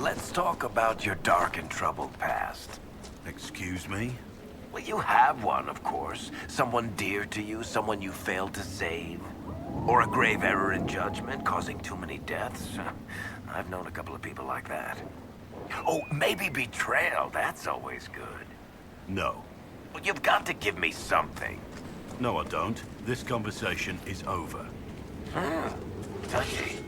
Let's talk about your dark and troubled past. Excuse me? Well, you have one, of course. Someone dear to you, someone you failed to save. Or a grave error in judgment, causing too many deaths. I've known a couple of people like that. Oh, maybe betrayal. That's always good. No. Well, you've got to give me something. No, I don't. This conversation is over. Touchy.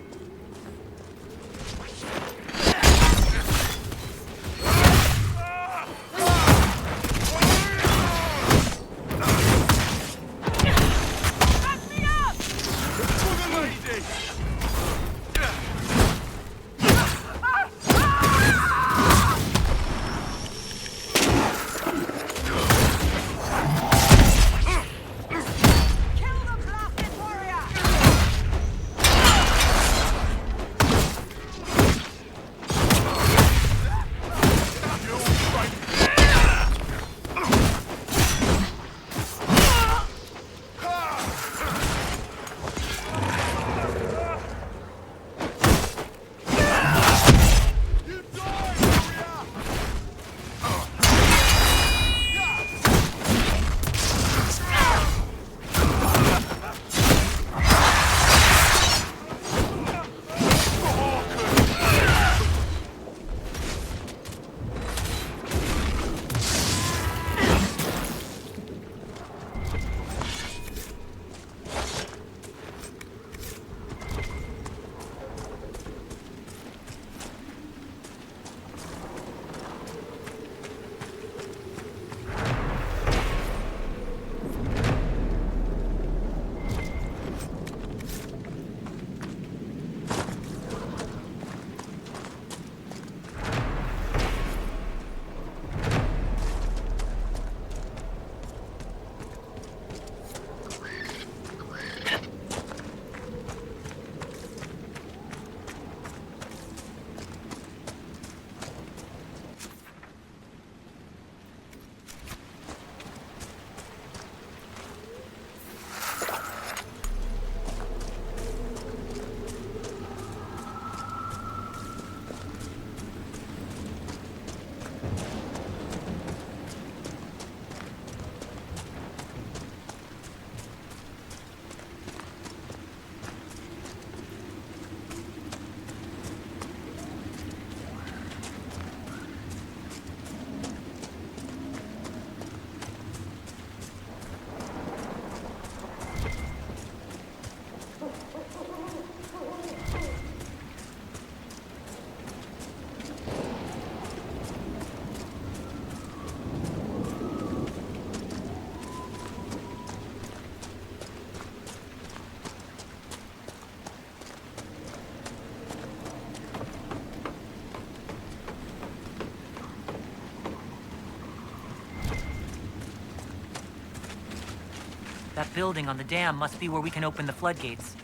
That building on the dam must be where we can open the floodgates.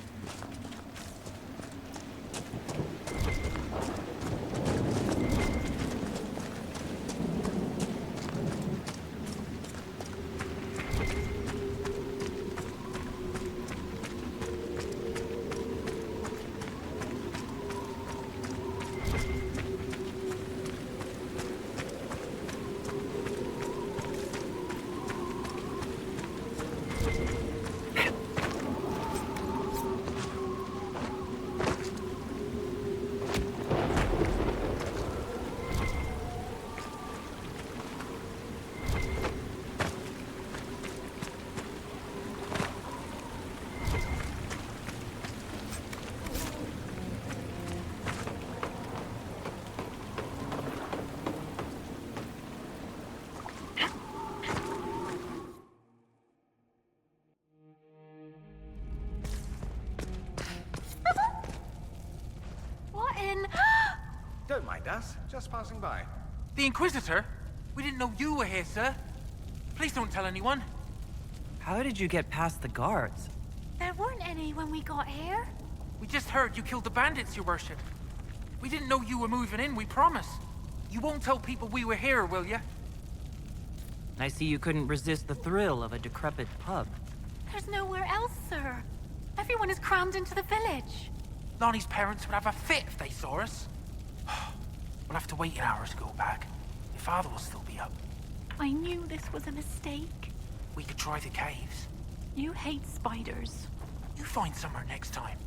Don't mind us, just passing by. The Inquisitor? We didn't know you were here, sir. Please don't tell anyone. How did you get past the guards? There weren't any when we got here. We just heard you killed the bandits, your worship. We didn't know you were moving in, we promise. You won't tell people we were here, will you? I see you couldn't resist the thrill of a decrepit pub. There's nowhere else, sir. Everyone is crammed into the village. Lonnie's parents would have a fit if they saw us. waiting hours go back. Your father will still be up. I knew this was a mistake. We could try the caves. You hate spiders. You find somewhere next time.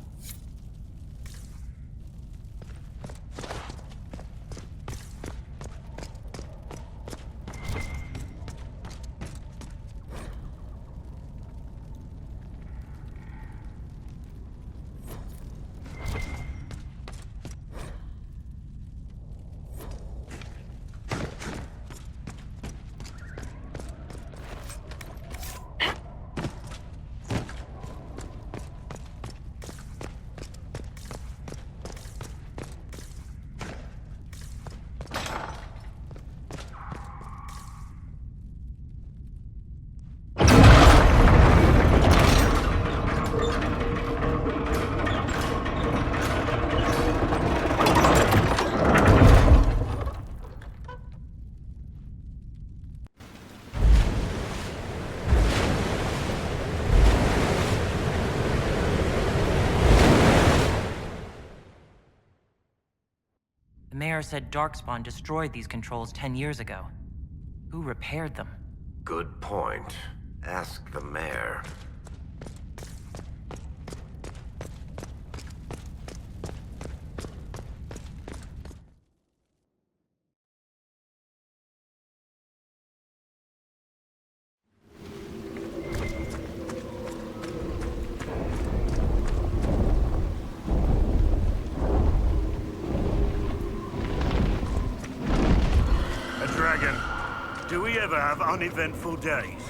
The mayor said Darkspawn destroyed these controls 10 years ago. Who repaired them? Good point. Ask the mayor. A dragon. Do we ever have uneventful days?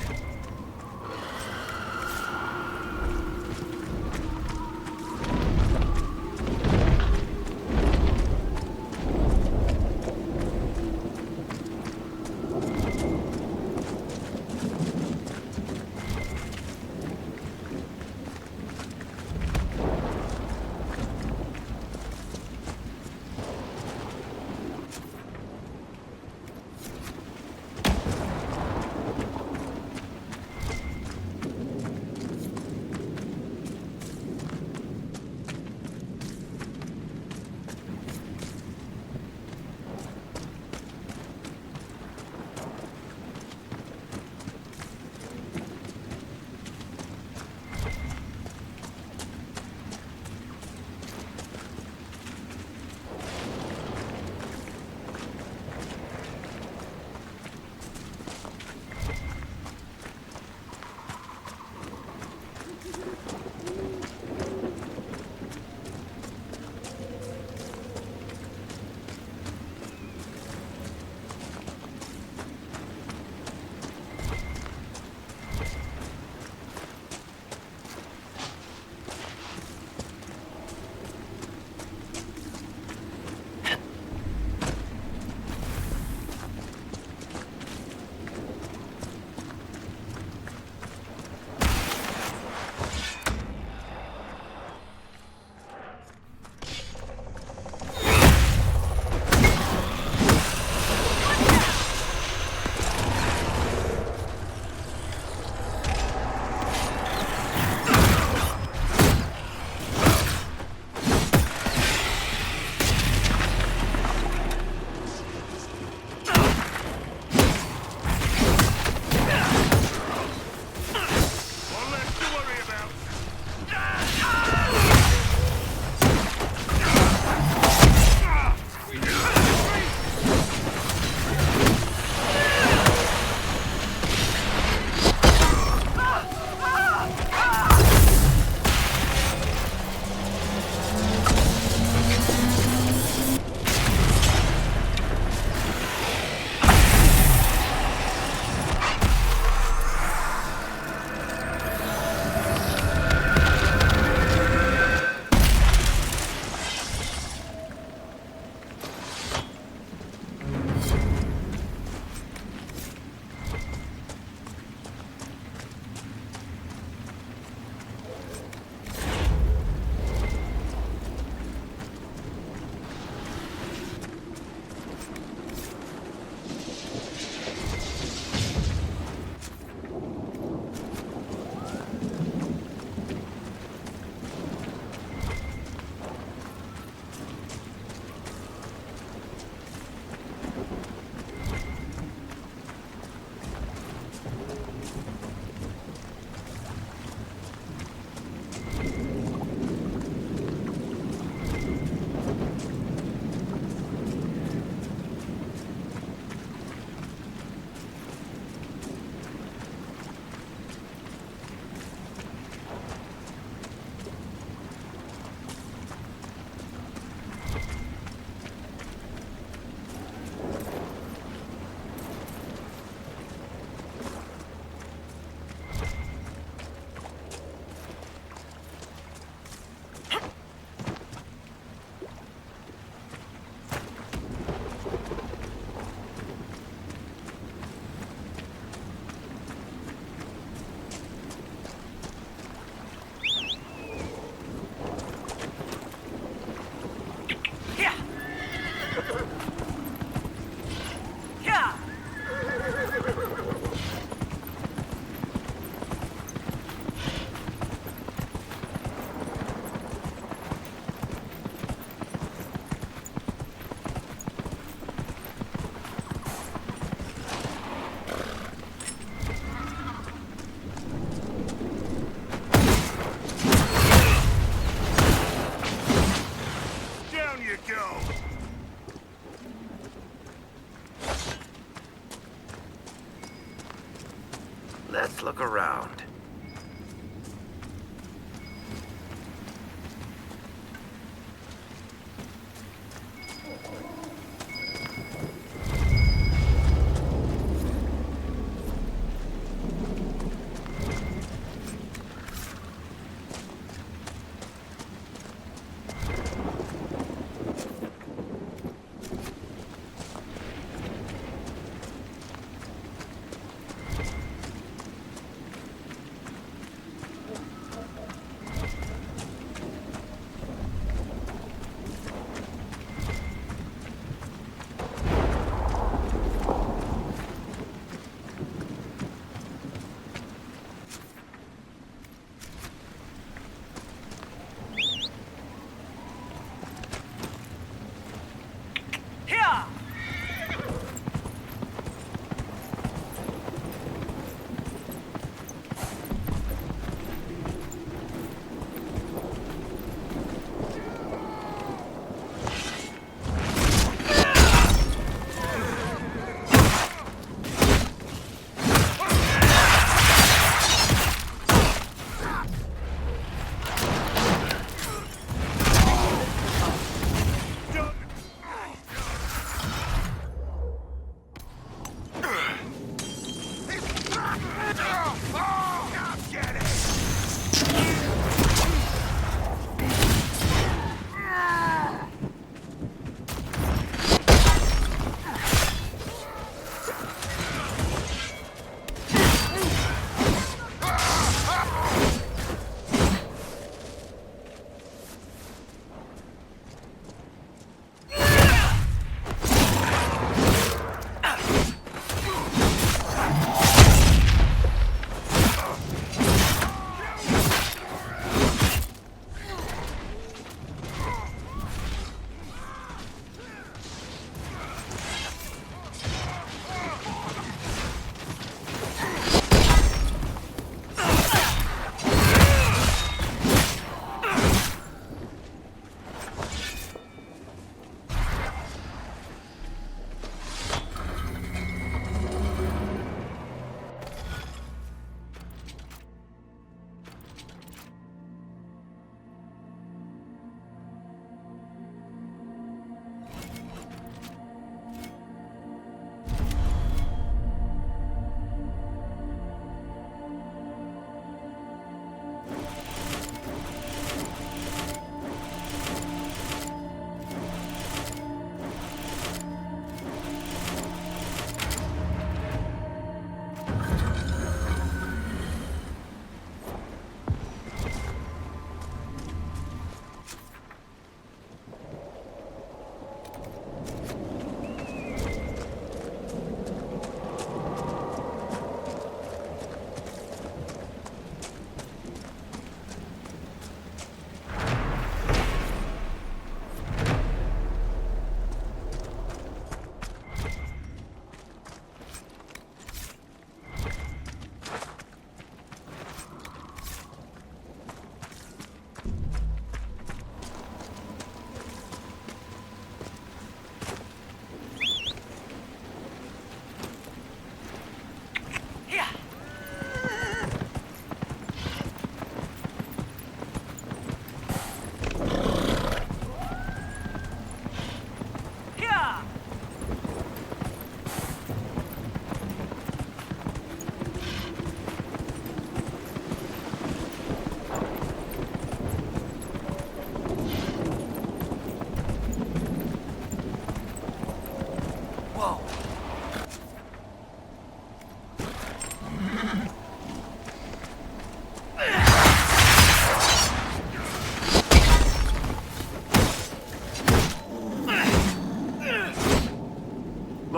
Let's look around.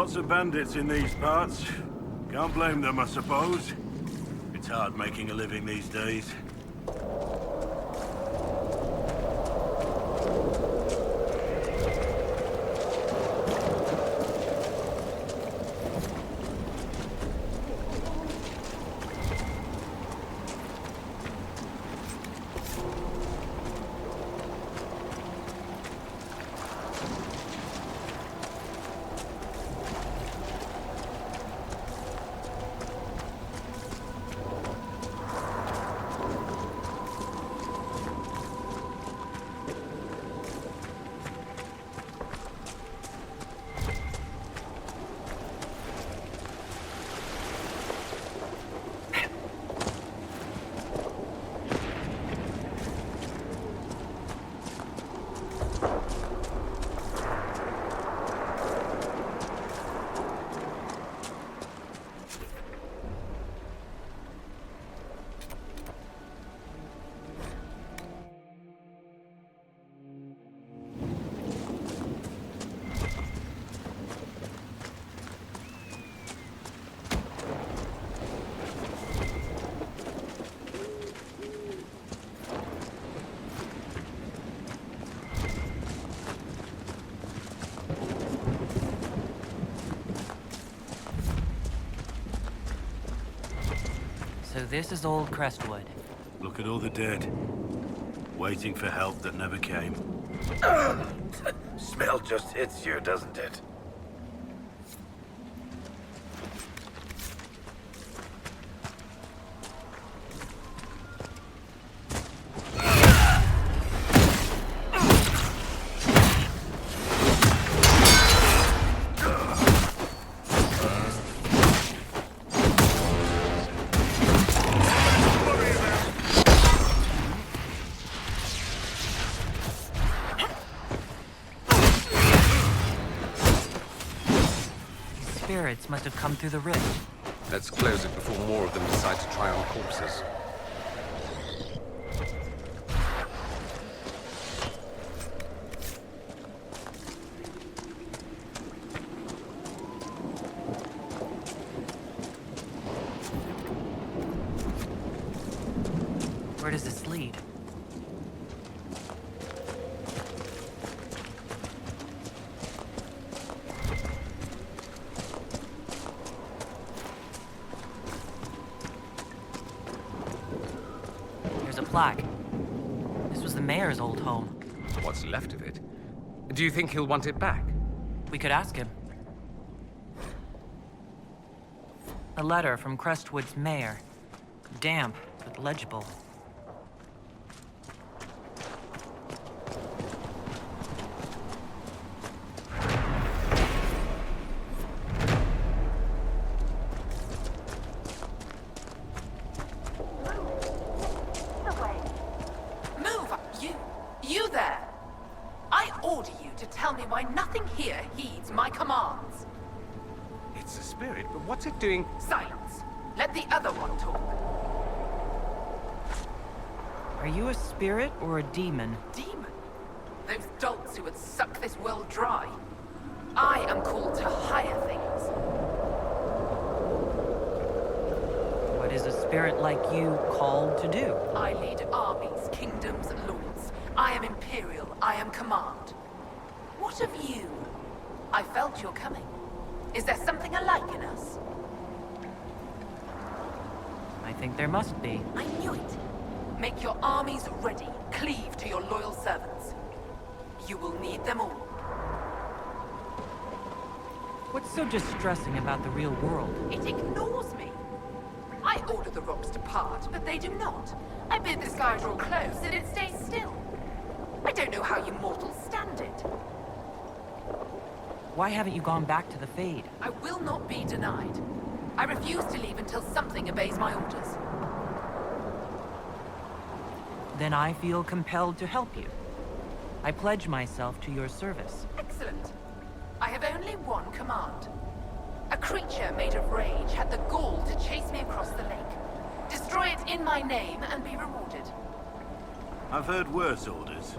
Lots of bandits in these parts. Can't blame them, I suppose. It's hard making a living these days. So this is old Crestwood. Look at all the dead. Waiting for help that never came. Smell just hits you, doesn't it? Spirits must have come through the rift. Let's close it before more of them decide to try on corpses. Where does this lead? There's a plaque. This was the mayor's old home. What's left of it? Do you think he'll want it back? We could ask him. A letter from Crestwood's mayor. Damp, but legible. Move! You there! I order you to tell me why nothing here heeds my commands. It's a spirit, but what's it doing? Silence. Let the other one talk. Are you a spirit or a demon? Demon? Those dolts who would suck this world dry. I am called to higher things. What is a spirit like you called to do? I lead armies, kingdoms, lords. I am imperial. I am command. What of you? I felt your coming. Is there something alike in us? I think there must be. I knew it. Make your armies ready. Cleave to your loyal servants. You will need them all. What's so distressing about the real world? It ignores me. I order the rocks to part, but they do not. I bid the sky draw close, and it stays still. I don't know how you mortals stand it. Why haven't you gone back to the Fade? I will not be denied. I refuse to leave until something obeys my orders. Then I feel compelled to help you. I pledge myself to your service. Excellent. I have only one command. A creature made of rage had the gall to chase me across the lake. Destroy it in my name and be rewarded. I've heard worse orders.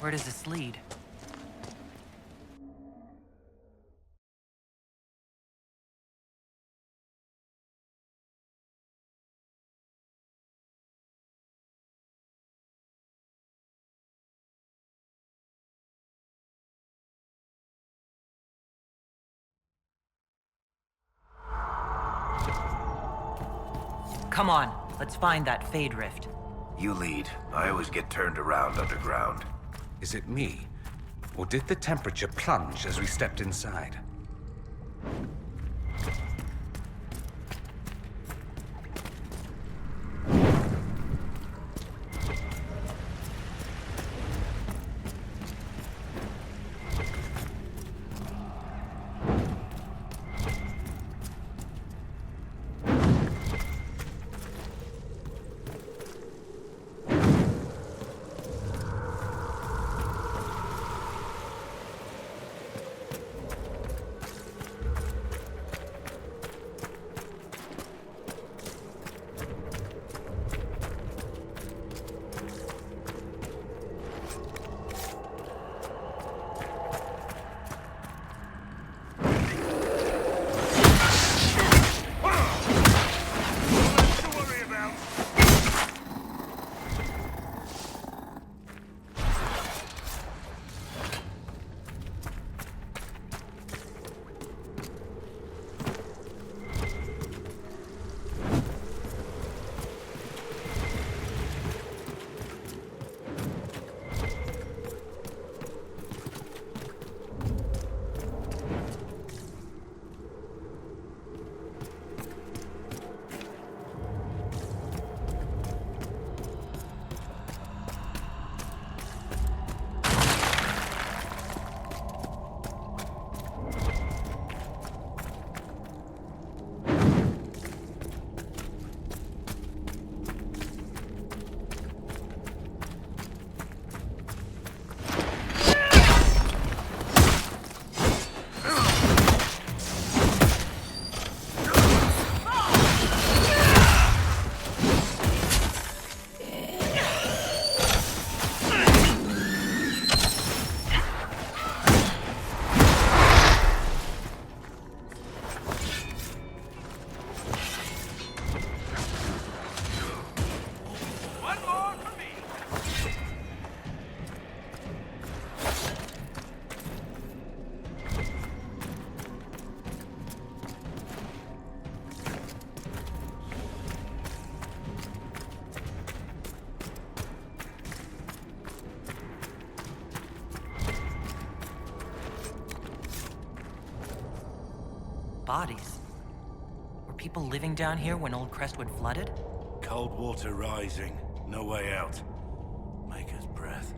Where does this lead? Come on, let's find that Fade Rift. You lead. I always get turned around underground. Is it me? Or did the temperature plunge as we stepped inside? Bodies. Were people living down here when Old Crestwood flooded? Cold water rising. No way out. Maker's breath.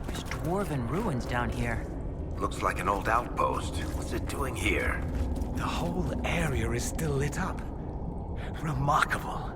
There's dwarven ruins down here. Looks like an old outpost. What's it doing here? The whole area is still lit up. Remarkable.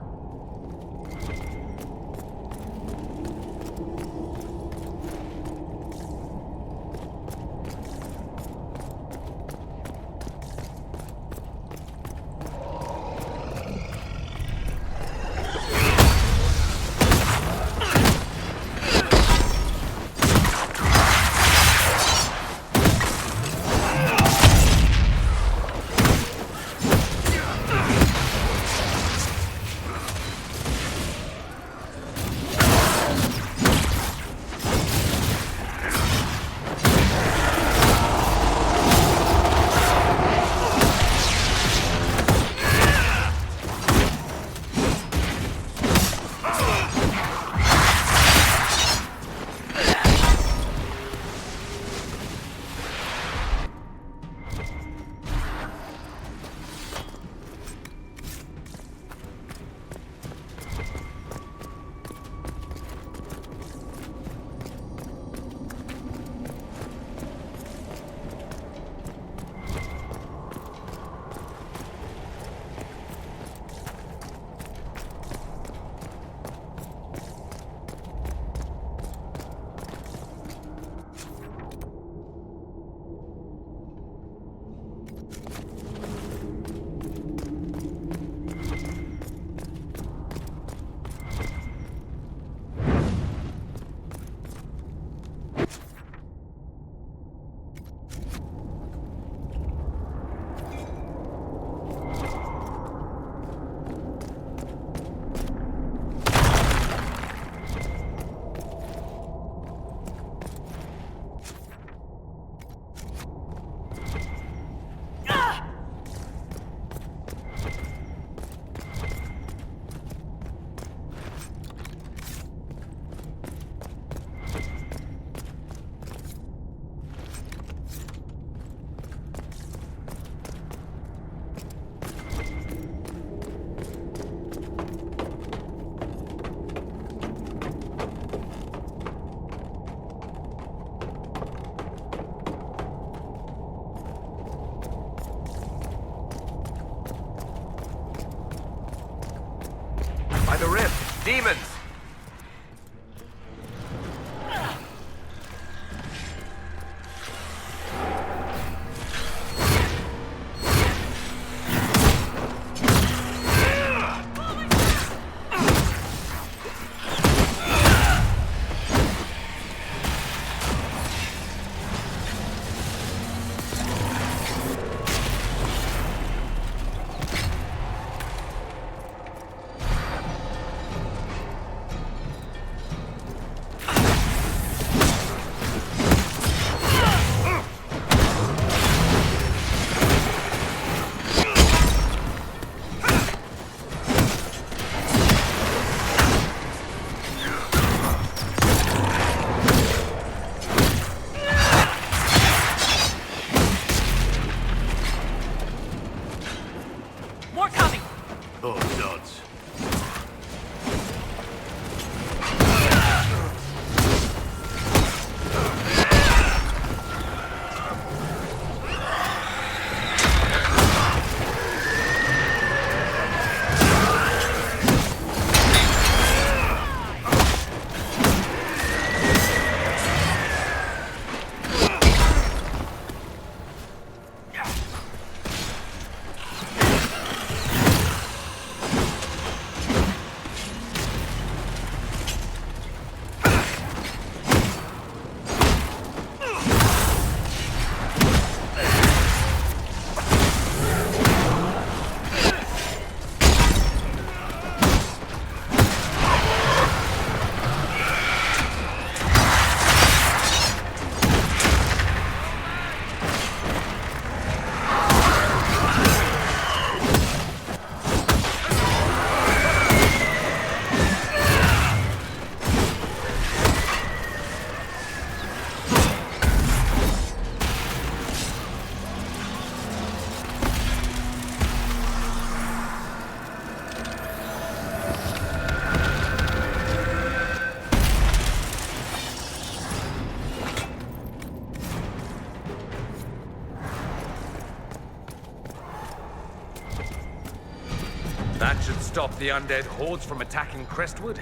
should stop the undead hordes from attacking Crestwood?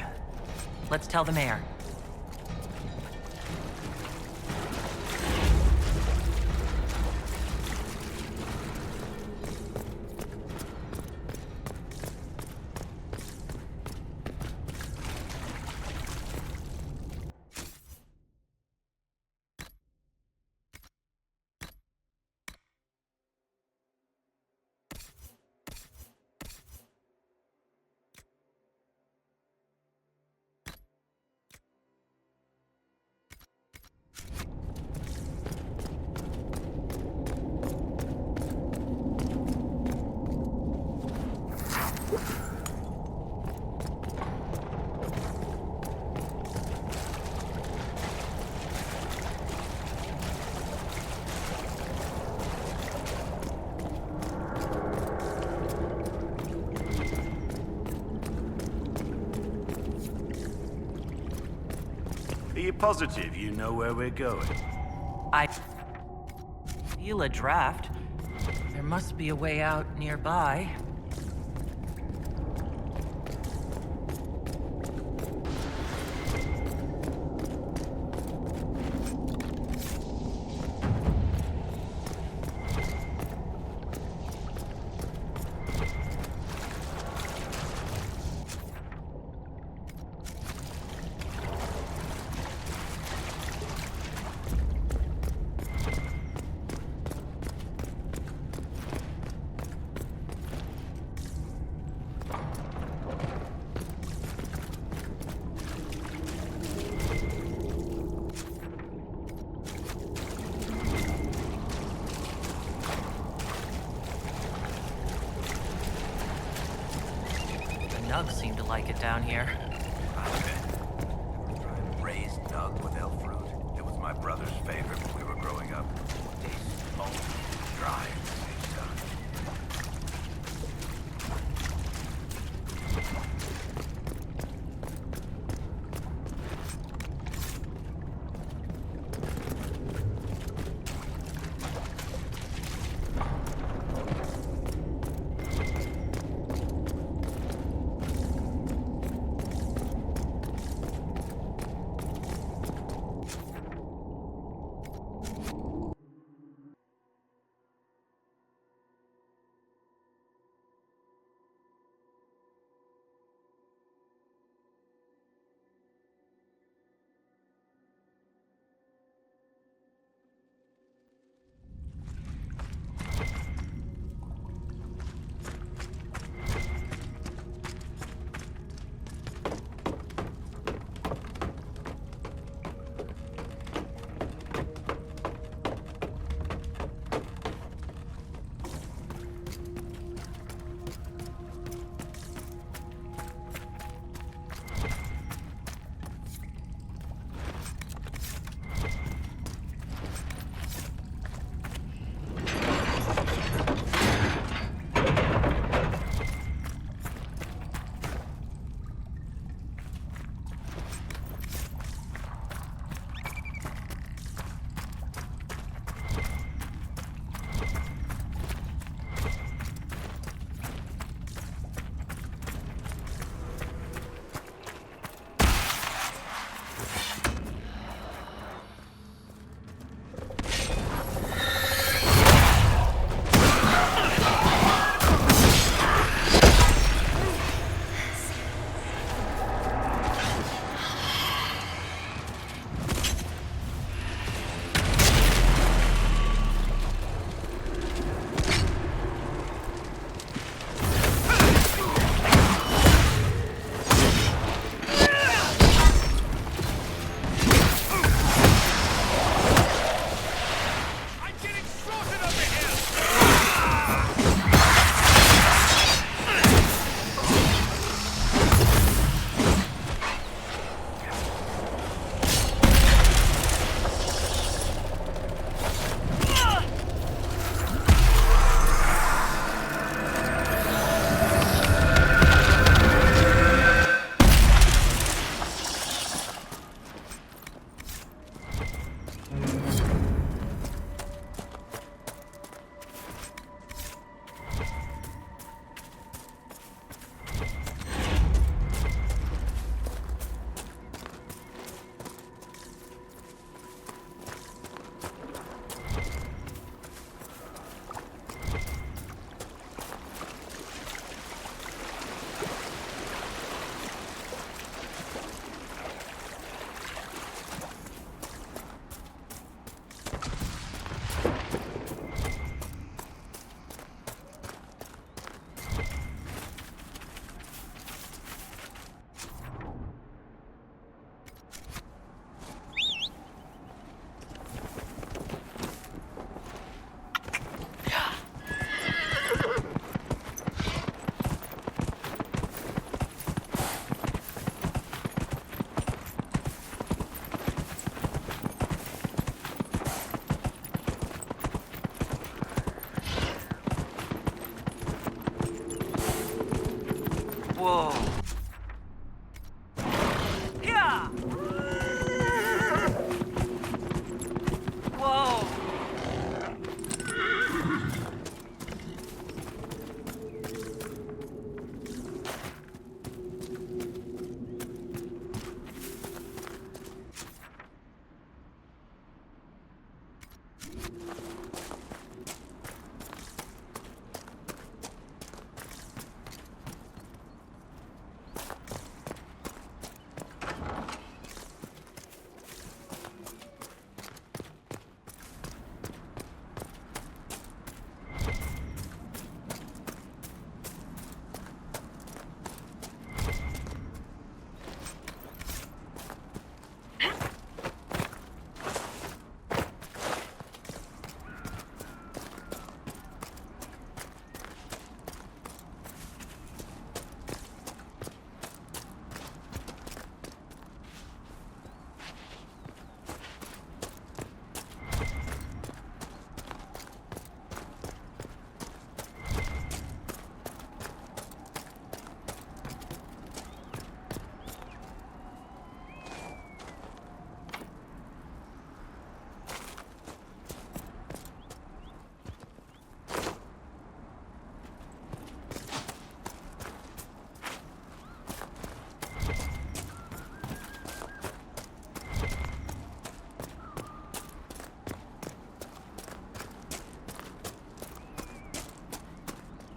Let's tell the mayor. Are you positive you know where we're going? I feel a draft. There must be a way out nearby. Nugs seem to like it down here. Raised nug with elf fruit. It was my brother's favorite when we were growing up. Tastes smoky, dry at the same time.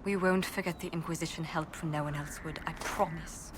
We won't forget the Inquisition helped when no one else would, I promise.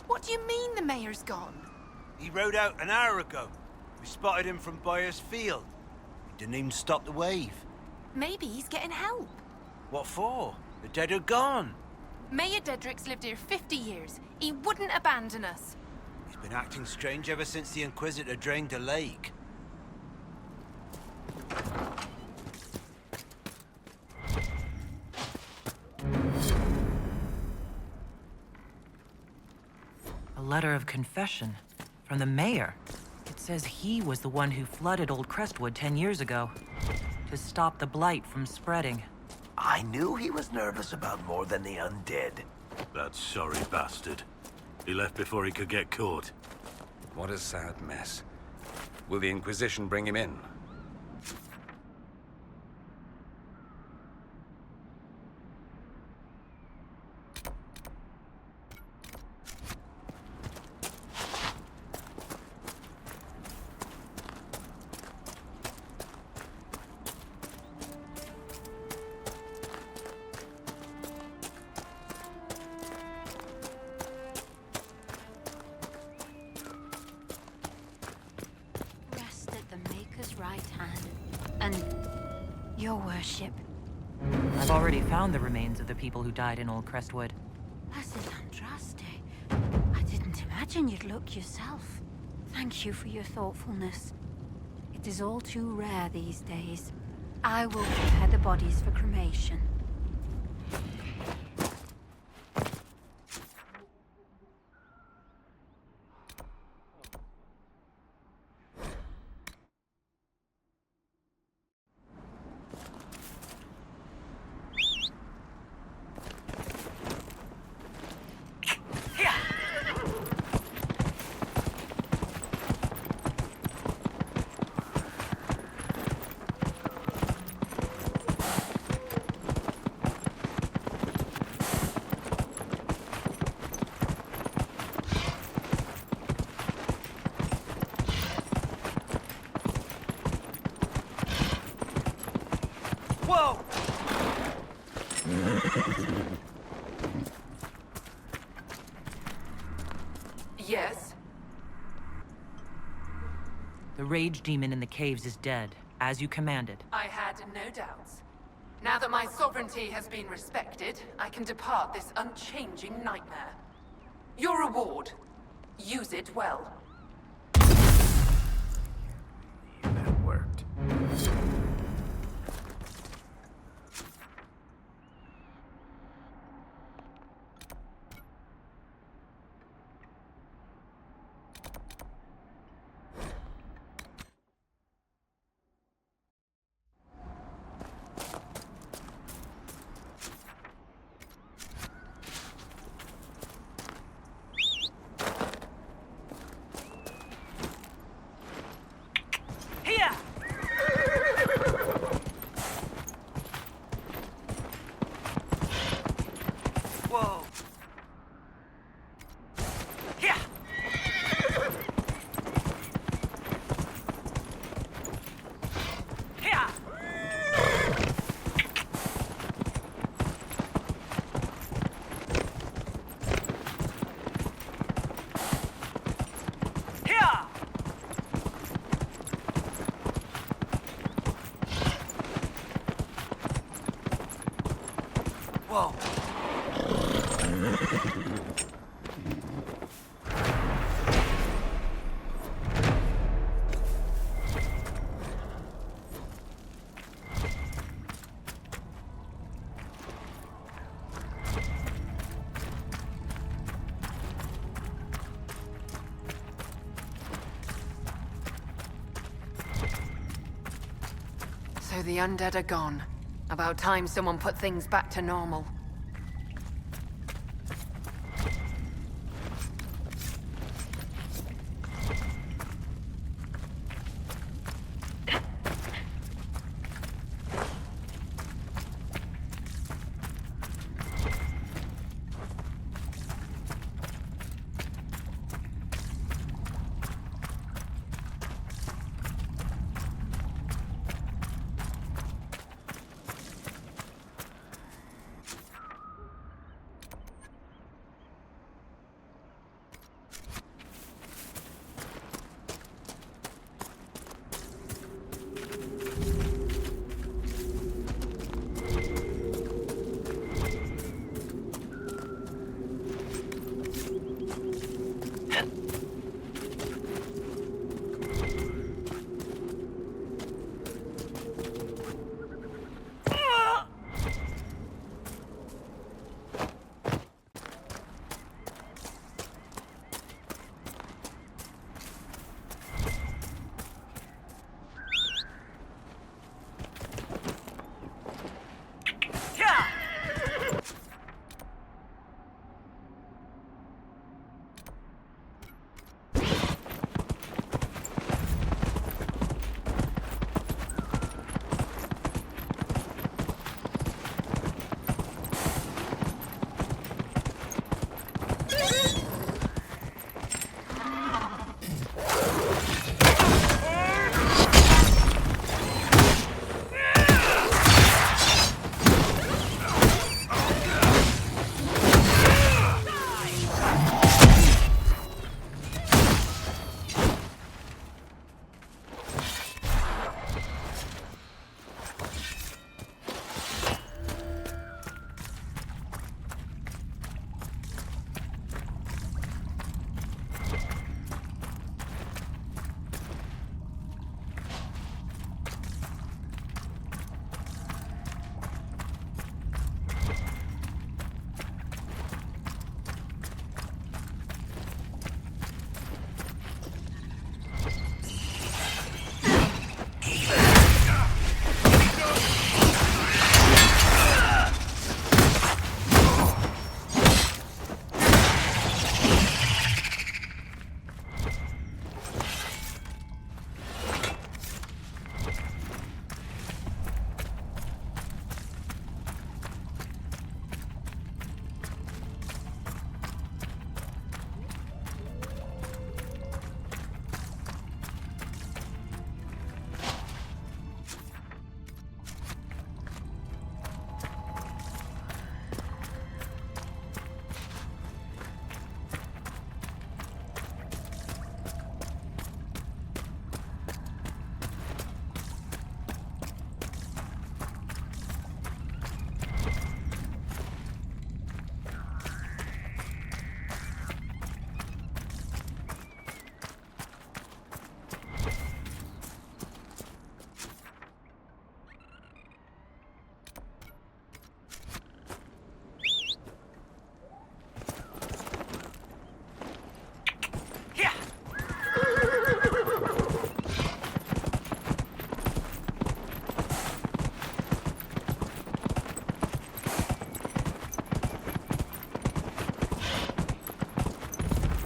What do you mean the mayor's gone? He rode out an hour ago. We spotted him from Byers Field. He didn't even stop the wave. Maybe he's getting help. What for? The dead are gone. Mayor Dedrick's lived here 50 years. He wouldn't abandon us. He's been acting strange ever since the Inquisitor drained the lake. A letter of confession from the mayor. It says he was the one who flooded Old Crestwood 10 years ago to stop the blight from spreading. I knew he was nervous about more than the undead. That sorry bastard. He left before he could get caught. What a sad mess. Will the Inquisition bring him in? Rest at the Maker's right hand. And your worship. I've already found the remains of the people who died in Old Crestwood. Blessed Andraste. I didn't imagine you'd look yourself. Thank you for your thoughtfulness. It is all too rare these days. I will prepare the bodies for cremation. Yes? The rage demon in the caves is dead, as you commanded. I had no doubts. Now that my sovereignty has been respected, I can depart this unchanging nightmare. Your reward. Use it well. That worked. Here! Whoa! Here! Here! Here! Whoa! So the undead are gone. About time someone put things back to normal.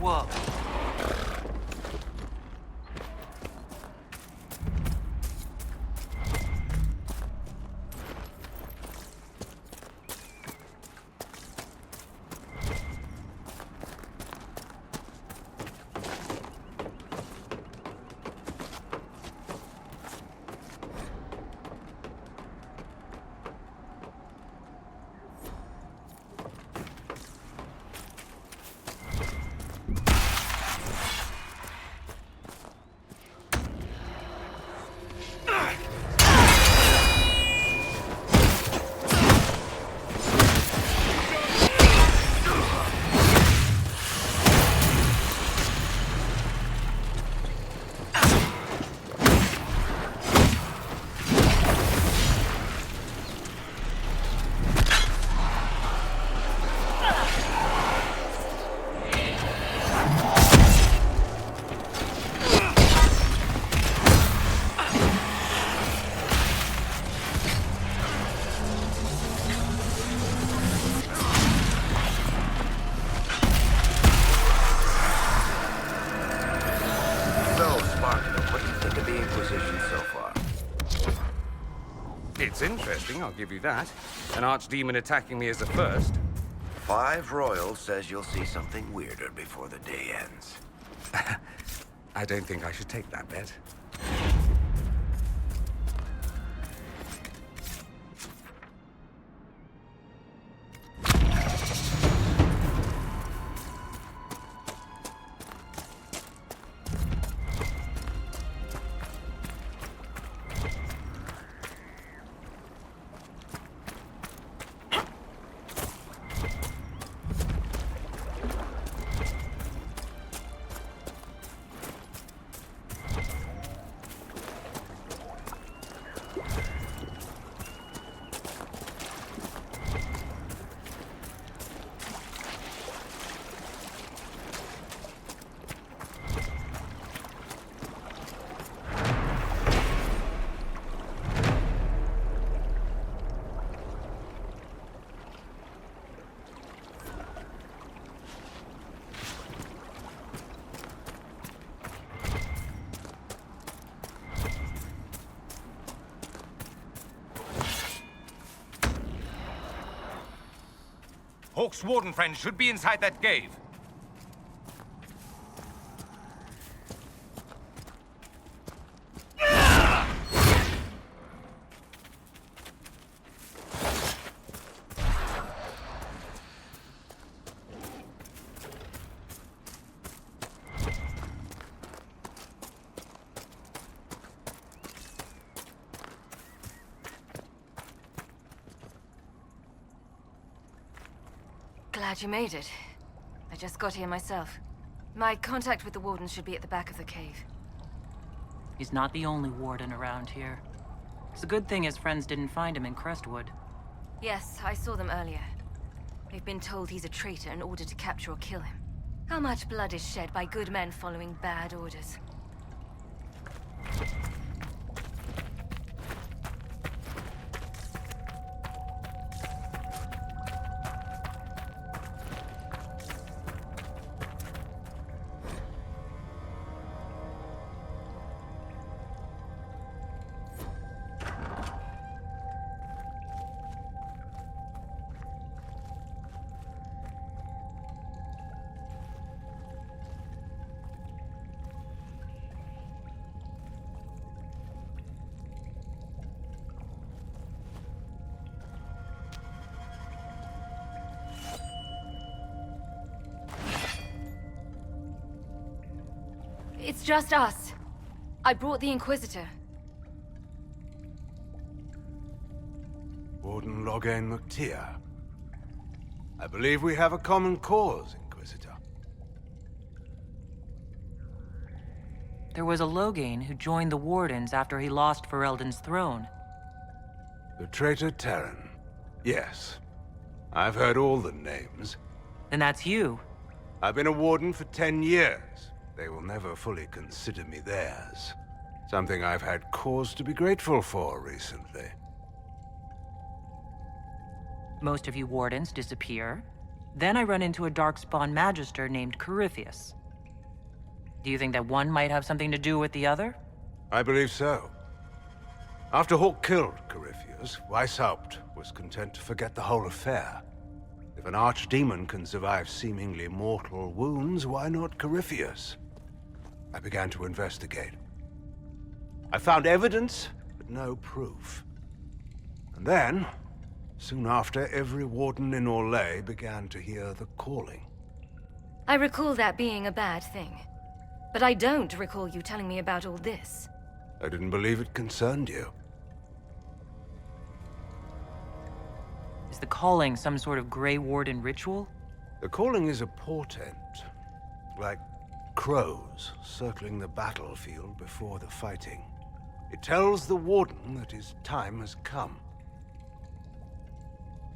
Whoa. So, Spartan, what do you think of the Inquisition so far? It's interesting, I'll give you that. An archdemon attacking me as a first. 5 Royal says you'll see something weirder before the day ends. I don't think I should take that bet. Hawk's warden friend should be inside that cave. Glad you made it. I just got here myself. My contact with the warden should be at the back of the cave. He's not the only warden around here. It's a good thing his friends didn't find him in Crestwood. Yes, I saw them earlier. They've been told he's a traitor in order to capture or kill him. How much blood is shed by good men following bad orders? It's just us. I brought the Inquisitor. Warden Loghain McTeer. I believe we have a common cause, Inquisitor. There was a Loghain who joined the Wardens after he lost Ferelden's throne. The traitor Terran. Yes. I've heard all the names. Then that's you. I've been a Warden for 10 years. They will never fully consider me theirs. Something I've had cause to be grateful for recently. Most of you Wardens disappear. Then I run into a Darkspawn Magister named Corypheus. Do you think that one might have something to do with the other? I believe so. After Hawk killed Corypheus, Weishaupt was content to forget the whole affair. If an archdemon can survive seemingly mortal wounds, why not Corypheus? I began to investigate. I found evidence, but no proof. And then, soon after, every warden in Orlais began to hear the calling. I recall that being a bad thing. But I don't recall you telling me about all this. I didn't believe it concerned you. Is the calling some sort of Grey Warden ritual? The calling is a portent, like crows circling the battlefield before the fighting. It tells the Warden that his time has come.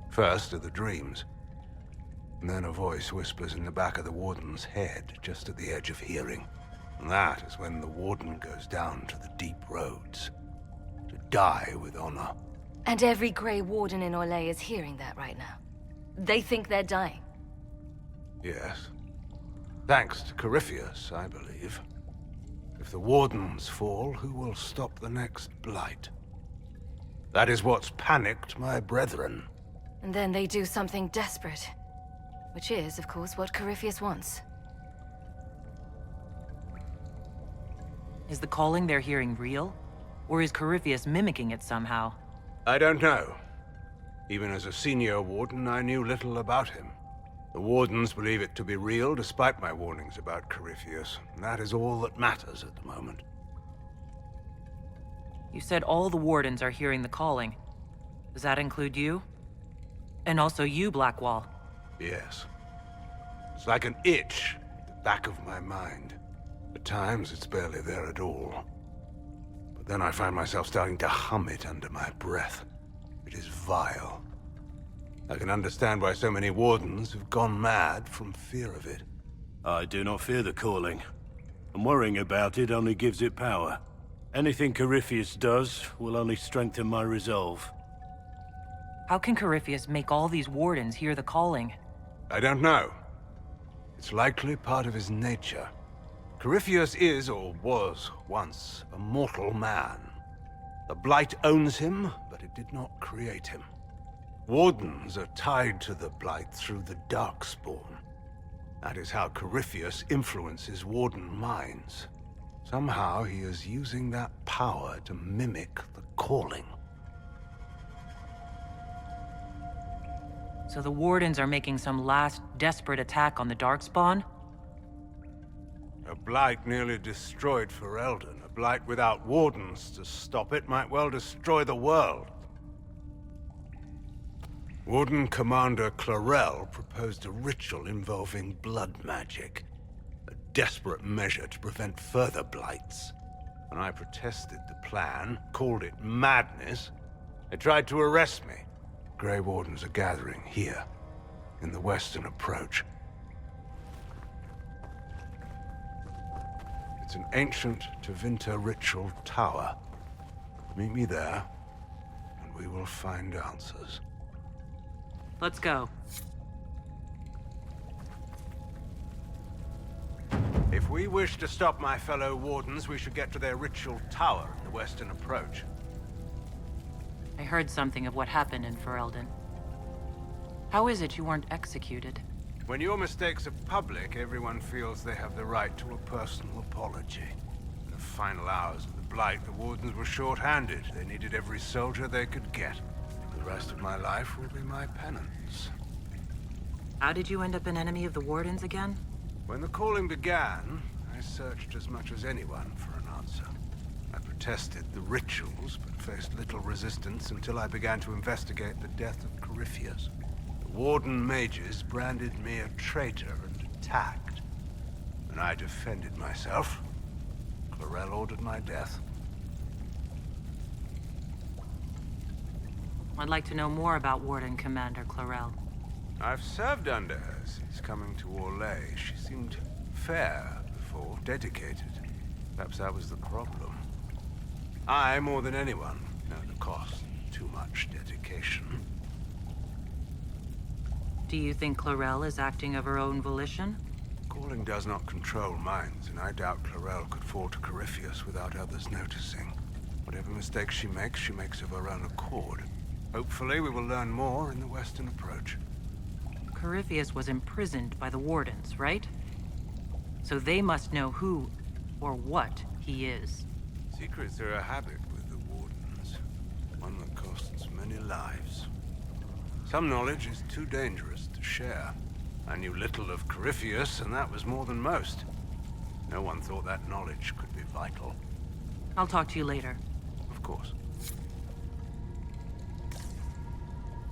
First are the dreams, and then a voice whispers in the back of the Warden's head, just at the edge of hearing. And that is when the Warden goes down to the deep roads, to die with honor. And every Grey Warden in Orlais is hearing that right now. They think they're dying. Yes. Thanks to Corypheus, I believe. If the Wardens fall, who will stop the next blight? That is what's panicked my brethren. And then they do something desperate. Which is, of course, what Corypheus wants. Is the calling they're hearing real? Or is Corypheus mimicking it somehow? I don't know. Even as a senior Warden, I knew little about him. The Wardens believe it to be real, despite my warnings about Corypheus. And that is all that matters at the moment. You said all the Wardens are hearing the calling. Does that include you? And also you, Blackwall? Yes. It's like an itch at the back of my mind. At times, it's barely there at all. But then I find myself starting to hum it under my breath. It is vile. I can understand why so many Wardens have gone mad from fear of it. I do not fear the calling. And worrying about it only gives it power. Anything Corypheus does will only strengthen my resolve. How can Corypheus make all these Wardens hear the calling? I don't know. It's likely part of his nature. Corypheus is, or was, once a mortal man. The Blight owns him, but it did not create him. Wardens are tied to the Blight through the Darkspawn. That is how Corypheus influences Warden minds. Somehow he is using that power to mimic the calling. So the Wardens are making some last desperate attack on the Darkspawn? A Blight nearly destroyed Ferelden. A Blight without Wardens to stop it might well destroy the world. Warden Commander Clarel proposed a ritual involving blood magic. A desperate measure to prevent further blights. When I protested the plan, called it madness, they tried to arrest me. Grey Wardens are gathering here, in the western approach. It's an ancient Tevinter ritual tower. Meet me there, and we will find answers. Let's go. If we wish to stop my fellow Wardens, we should get to their ritual tower in the western approach. I heard something of what happened in Ferelden. How is it you weren't executed? When your mistakes are public, everyone feels they have the right to a personal apology. In the final hours of the Blight, the Wardens were short-handed. They needed every soldier they could get. The rest of my life will be my penance. How did you end up an enemy of the Wardens again? When the calling began, I searched as much as anyone for an answer. I protested the rituals, but faced little resistance until I began to investigate the death of Corypheus. The Warden mages branded me a traitor and attacked. When I defended myself, Clarel ordered my death. I'd like to know more about Warden Commander Clarel. I've served under her since coming to Orlais. She seemed fair before, dedicated. Perhaps that was the problem. I, more than anyone, know the cost of too much dedication. Do you think Clarel is acting of her own volition? Calling does not control minds, and I doubt Clarel could fall to Corypheus without others noticing. Whatever mistakes she makes of her own accord. Hopefully, we will learn more in the Western approach. Corypheus was imprisoned by the Wardens, right? So they must know who or what he is. Secrets are a habit with the Wardens. One that costs many lives. Some knowledge is too dangerous to share. I knew little of Corypheus, and that was more than most. No one thought that knowledge could be vital. I'll talk to you later. Of course.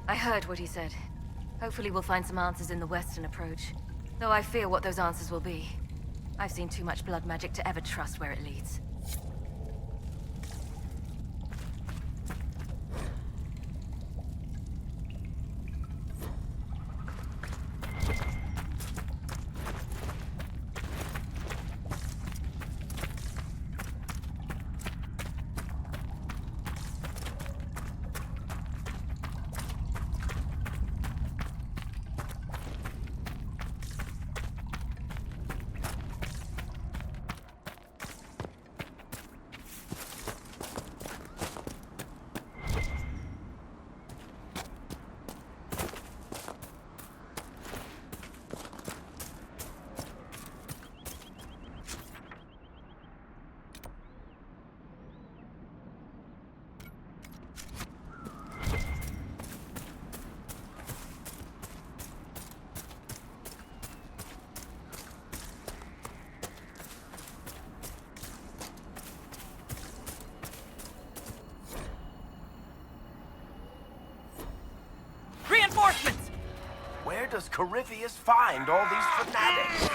I heard what he said. Hopefully we'll find some answers in the Western approach. Though I fear what those answers will be. I've seen too much blood magic to ever trust where it leads. Reinforcements! Where does Corypheus find all these fanatics?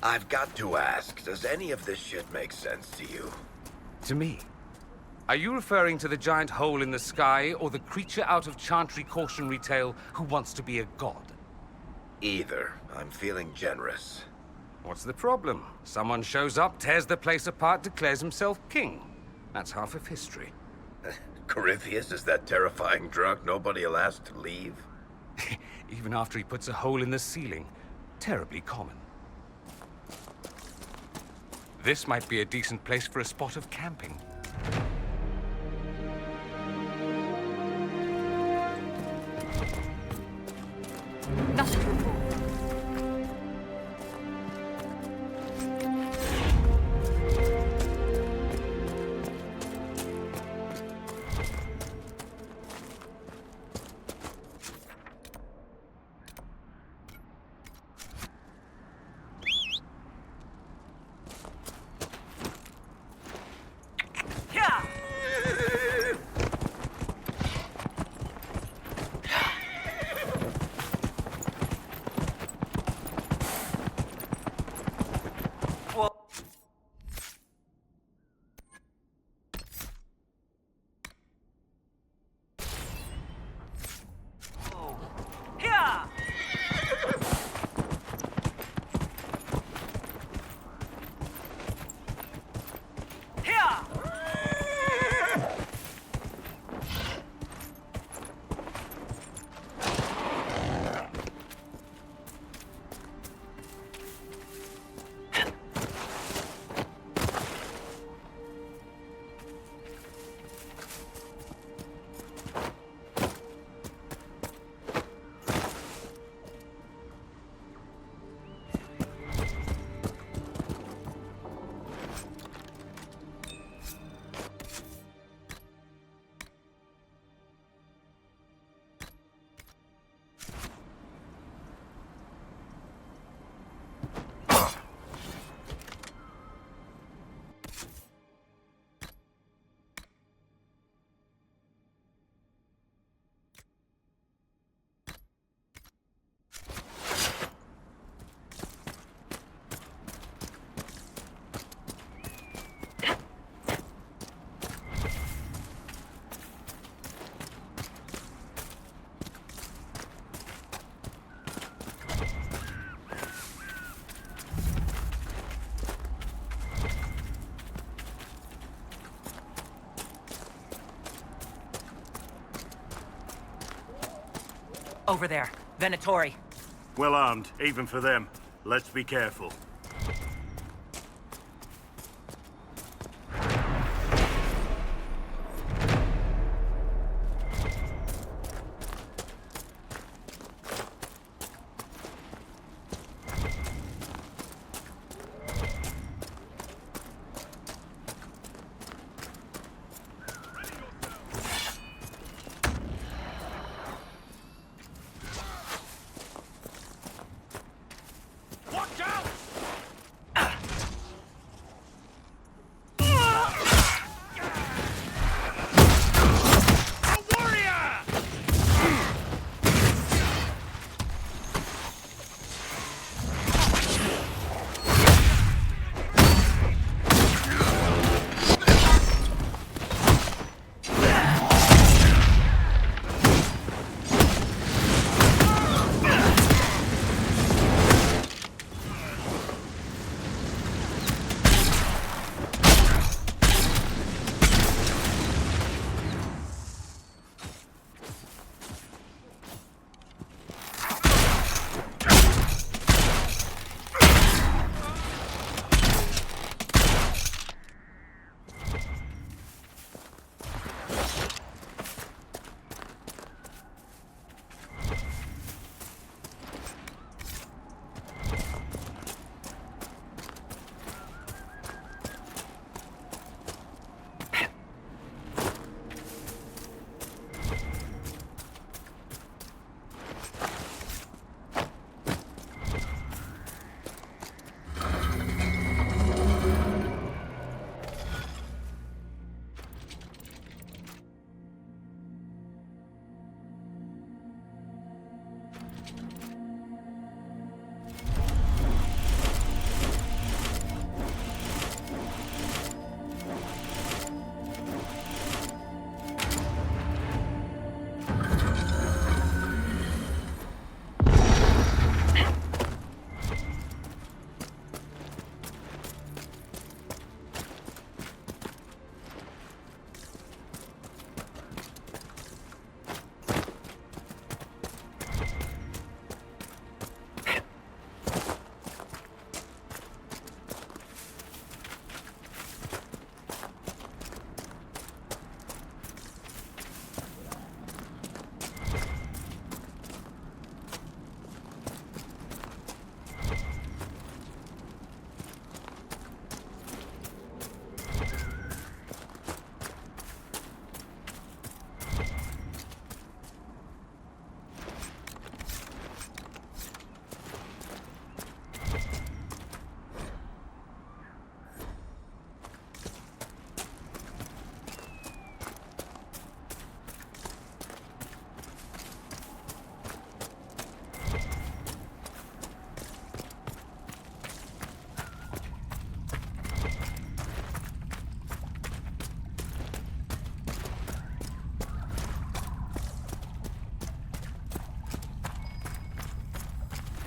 I've got to ask, does any of this shit make sense to you? To me? Are you referring to the giant hole in the sky, or the creature out of Chantry cautionary tale who wants to be a god? Either. I'm feeling generous. What's the problem? Someone shows up, tears the place apart, declares himself king. That's half of history. Corypheus is that terrifying drunk nobody'll ask to leave? Even after he puts a hole in the ceiling. Terribly common. This might be a decent place for a spot of camping. Nothing to report. Over there. Venatori. Well armed, even for them. Let's be careful.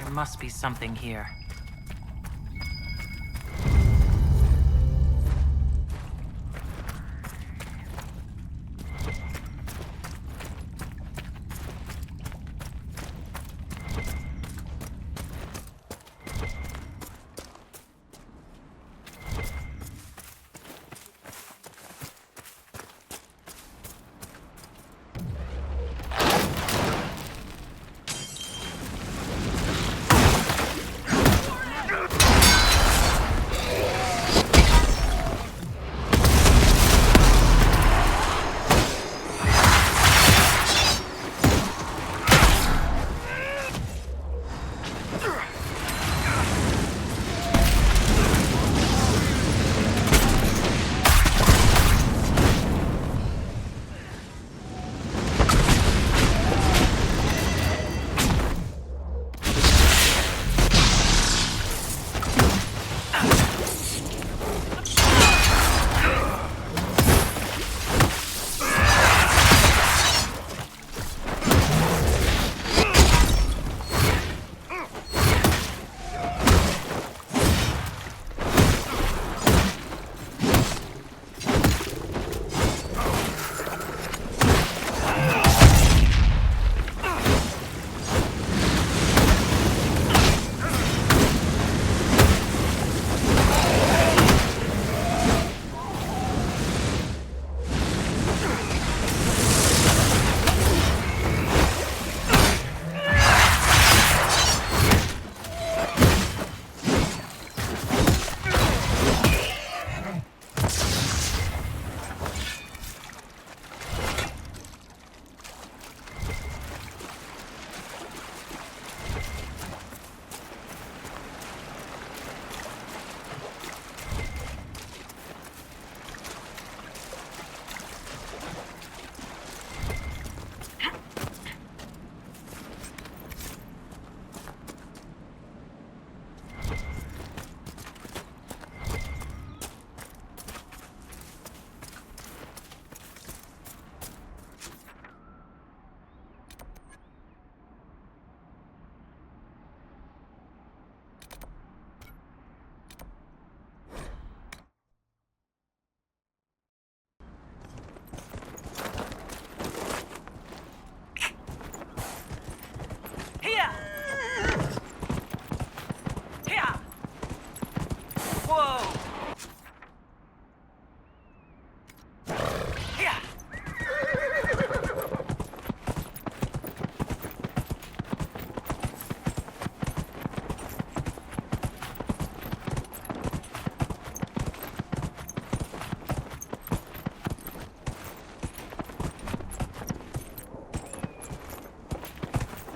There must be something here.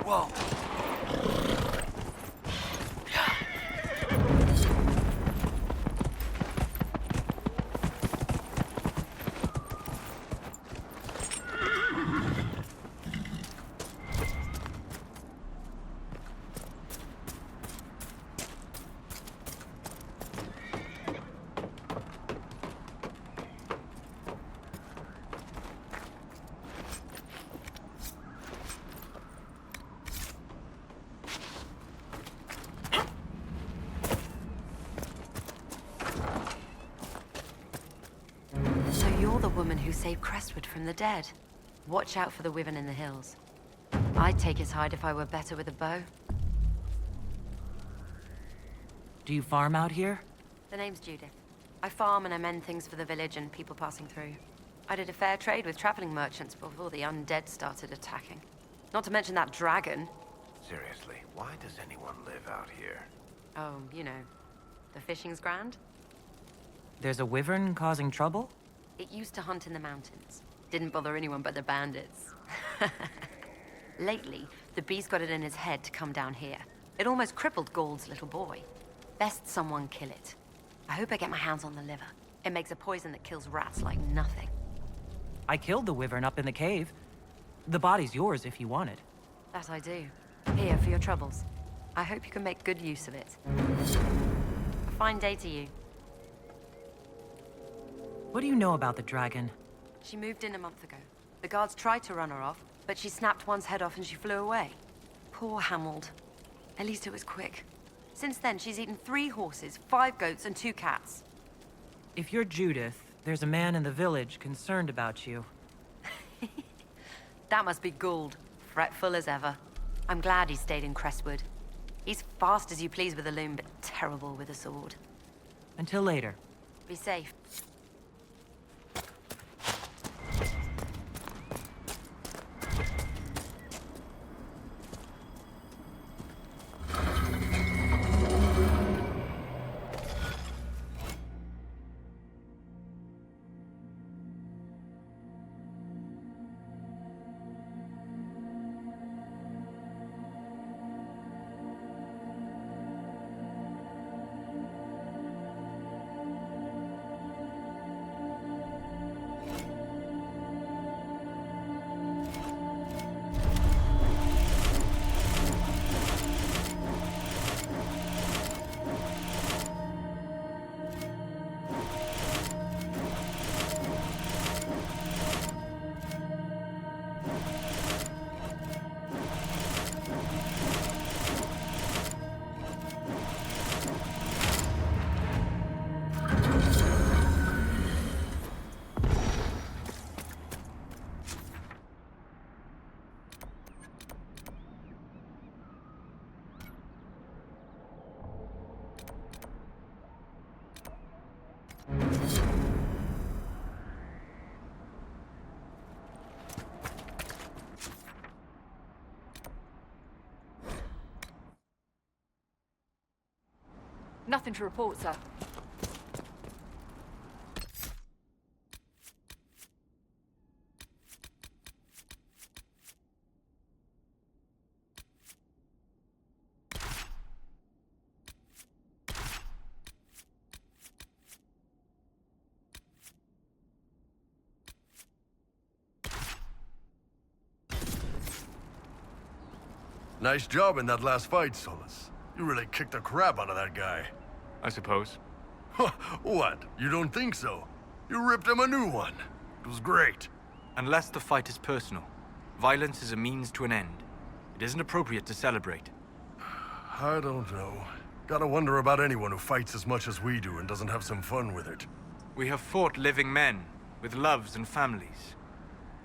wall. So you're the woman who saved Crestwood from the dead. Watch out for the wyvern in the hills. I'd take his hide if I were better with a bow. Do you farm out here? The name's Judith. I farm and I mend things for the village and people passing through. I did a fair trade with traveling merchants before the undead started attacking. Not to mention that dragon. Seriously, why does anyone live out here? Oh, you know, the fishing's grand. There's a wyvern causing trouble? It used to hunt in the mountains. Didn't bother anyone but the bandits. Lately, the beast got it in his head to come down here. It almost crippled Gauld's little boy. Best someone kill it. I hope I get my hands on the liver. It makes a poison that kills rats like nothing. I killed the wyvern up in the cave. The body's yours if you want it. That I do. Here, for your troubles. I hope you can make good use of it. A fine day to you. What do you know about the dragon? She moved in a month ago. The guards tried to run her off, but she snapped one's head off and she flew away. Poor Hamold. At least it was quick. Since then, she's eaten 3 horses, 5 goats, and 2 cats. If you're Judith, there's a man in the village concerned about you. That must be Gould, fretful as ever. I'm glad he stayed in Crestwood. He's fast as you please with a loom, but terrible with a sword. Until later. Be safe. Nothing to report, sir. Nice job in that last fight, Solus. You really kicked the crap out of that guy. I suppose. What? You don't think so? You ripped him a new one. It was great. Unless the fight is personal, violence is a means to an end. It isn't appropriate to celebrate. I don't know. Gotta wonder about anyone who fights as much as we do and doesn't have some fun with it. We have fought living men, with loves and families.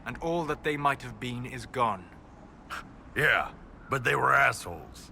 And all that they might have been is gone. Yeah, but they were assholes.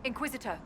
Inquisitor.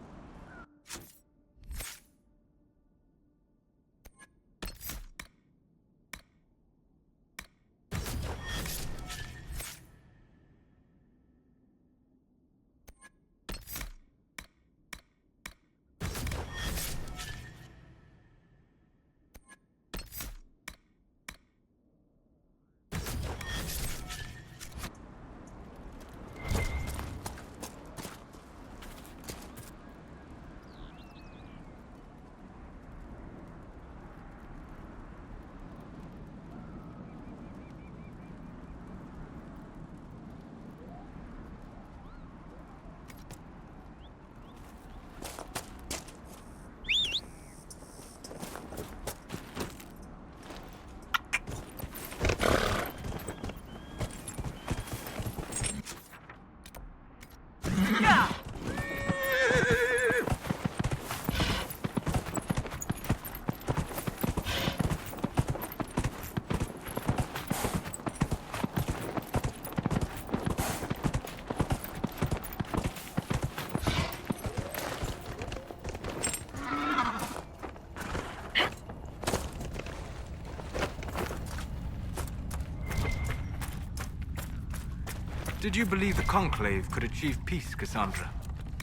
Did you believe the Conclave could achieve peace, Cassandra?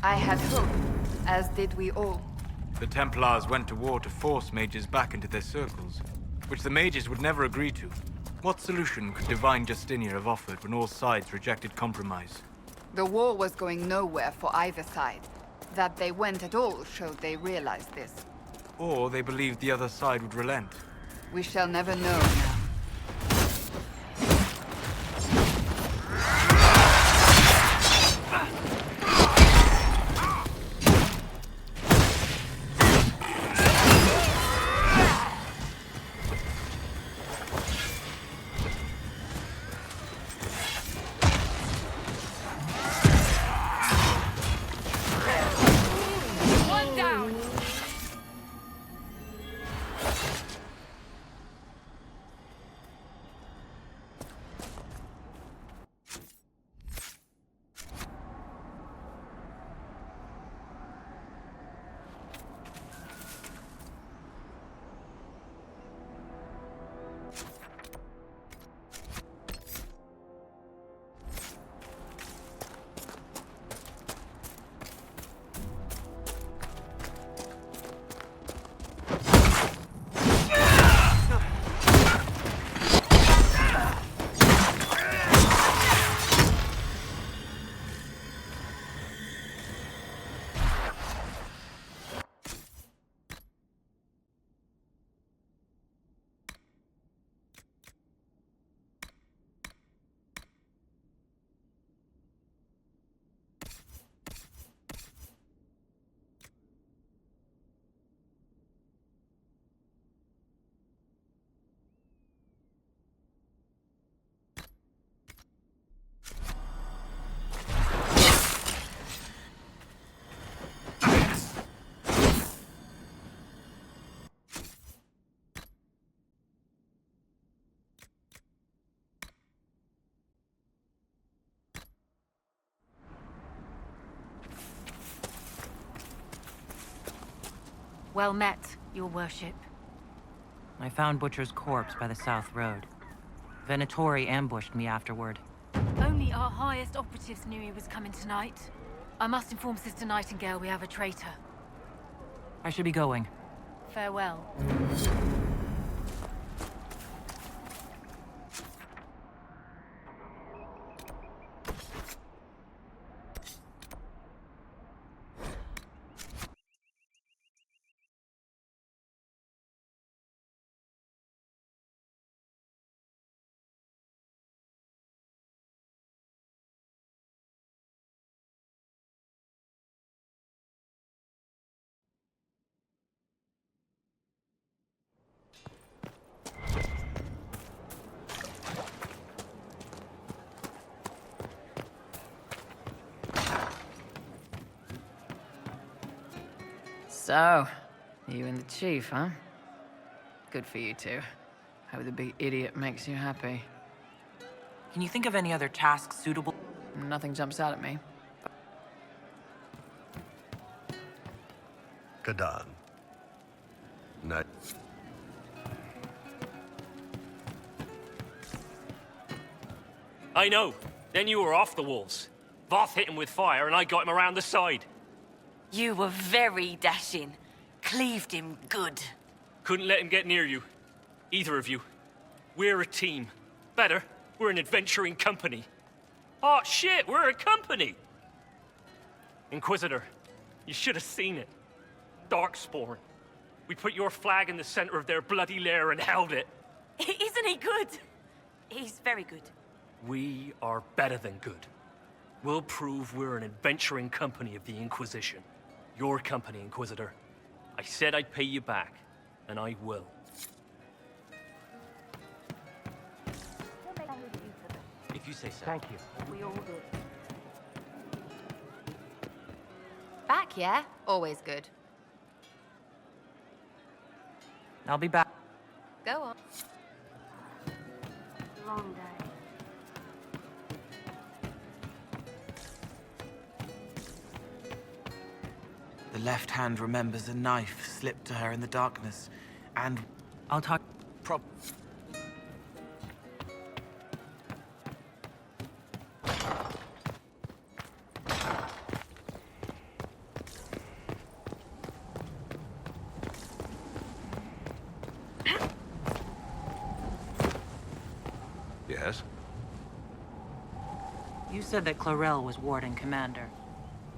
I had hope, as did we all. The Templars went to war to force mages back into their circles, which the mages would never agree to. What solution could Divine Justinia have offered when all sides rejected compromise? The war was going nowhere for either side. That they went at all showed they realized this. Or they believed the other side would relent. We shall never know now. Well met, your worship. I found Butcher's corpse by the South Road. Venatori ambushed me afterward. Only our highest operatives knew he was coming tonight. I must inform Sister Nightingale we have a traitor. I should be going. Farewell. So, you and the Chief, huh? Good for you two. Hope the big idiot makes you happy. Can you think of any other tasks suitable? Nothing jumps out at me. Kadan. Night. I know. Then you were off the wolves. Voth hit him with fire, and I got him around the side. You were very dashing. Cleaved him good. Couldn't let him get near you. Either of you. We're a team. Better, we're an adventuring company. Oh, shit, we're a company! Inquisitor, you should have seen it. Darkspawn. We put your flag in the center of their bloody lair and held it. Isn't he good? He's very good. We are better than good. We'll prove we're an adventuring company of the Inquisition. Your company, Inquisitor. I said I'd pay you back, and I will. If you say so. Thank you. We all do. Back, yeah? Always good. I'll be back. Go on. Long day. The left hand remembers a knife slipped to her in the darkness, and... I'll talk... Yes? You said that Clarel was Warden Commander.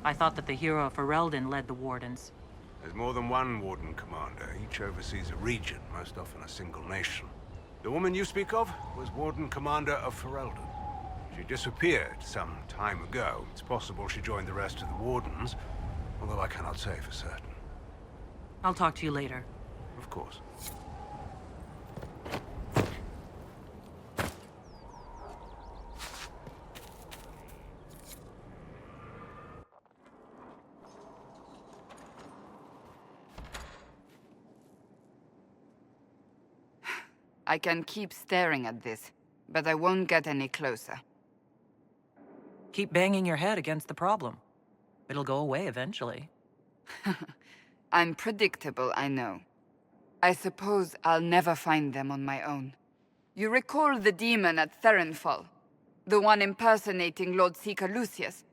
I thought that the hero of Ferelden led the Wardens. There's more than one Warden Commander. Each oversees a region, most often a single nation. The woman you speak of was Warden Commander of Ferelden. She disappeared some time ago. It's possible she joined the rest of the Wardens, although I cannot say for certain. I'll talk to you later. Of course. I can keep staring at this, but I won't get any closer. Keep banging your head against the problem. It'll go away eventually. I'm predictable, I know. I suppose I'll never find them on my own. You recall the demon at Therenfall? The one impersonating Lord Seeker Lucius?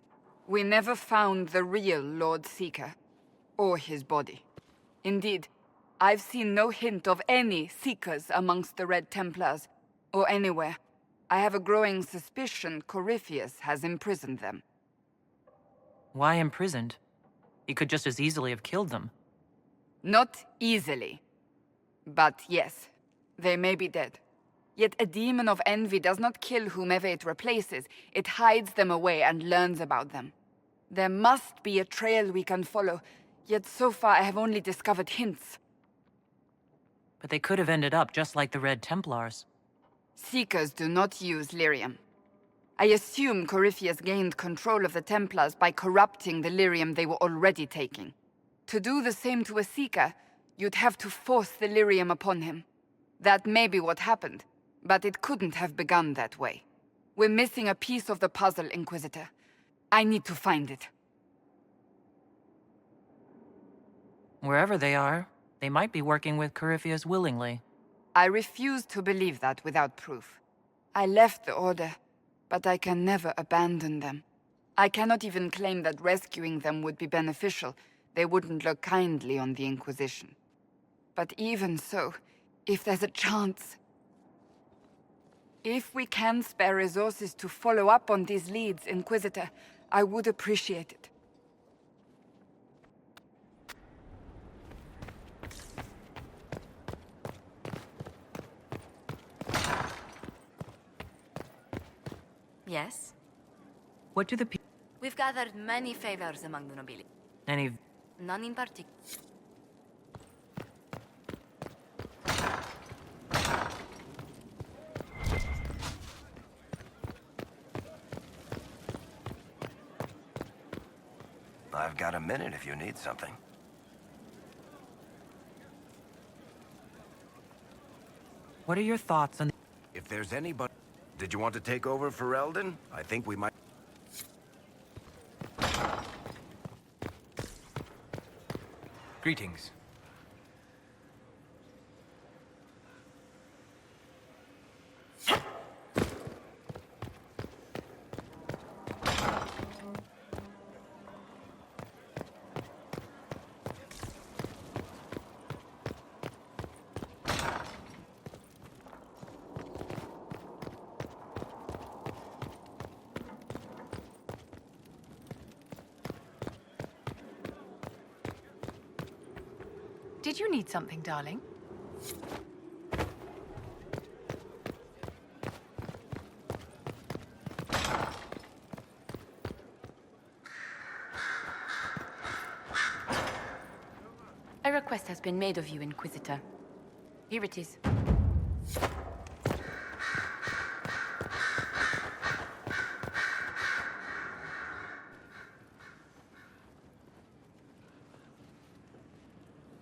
We never found the real Lord Seeker, or his body. Indeed, I've seen no hint of any Seekers amongst the Red Templars, or anywhere. I have a growing suspicion Corypheus has imprisoned them. Why imprisoned? He could just as easily have killed them. Not easily. But yes, they may be dead. Yet a demon of envy does not kill whomever it replaces. It hides them away and learns about them. There must be a trail we can follow, yet so far I have only discovered hints. But they could have ended up just like the Red Templars. Seekers do not use lyrium. I assume Corypheus gained control of the Templars by corrupting the lyrium they were already taking. To do the same to a Seeker, you'd have to force the lyrium upon him. That may be what happened, but it couldn't have begun that way. We're missing a piece of the puzzle, Inquisitor. I need to find it. Wherever they are, they might be working with Corypheus willingly. I refuse to believe that without proof. I left the Order, but I can never abandon them. I cannot even claim that rescuing them would be beneficial. They wouldn't look kindly on the Inquisition. But even so, if there's a chance... If we can spare resources to follow up on these leads, Inquisitor, I would appreciate it. Yes? What do the people... We've gathered many favors among the nobility. Any... None in particular. I've got a minute if you need something. What are your thoughts on... If there's anybody... Did you want to take over for Eldon? I think we might... Greetings. Did you need something, darling? A request has been made of you, Inquisitor. Here it is.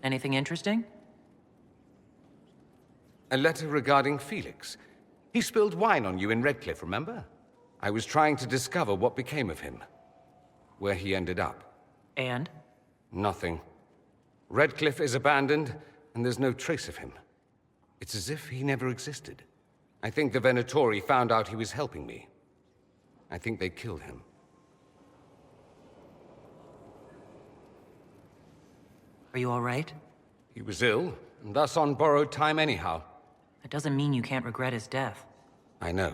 Anything interesting? A letter regarding Felix. He spilled wine on you in Redcliffe, remember? I was trying to discover what became of him. Where he ended up. And? Nothing. Redcliffe is abandoned, and there's no trace of him. It's as if he never existed. I think the Venatori found out he was helping me. I think they killed him. Are you all right? He was ill, and thus on borrowed time anyhow. That doesn't mean you can't regret his death. I know.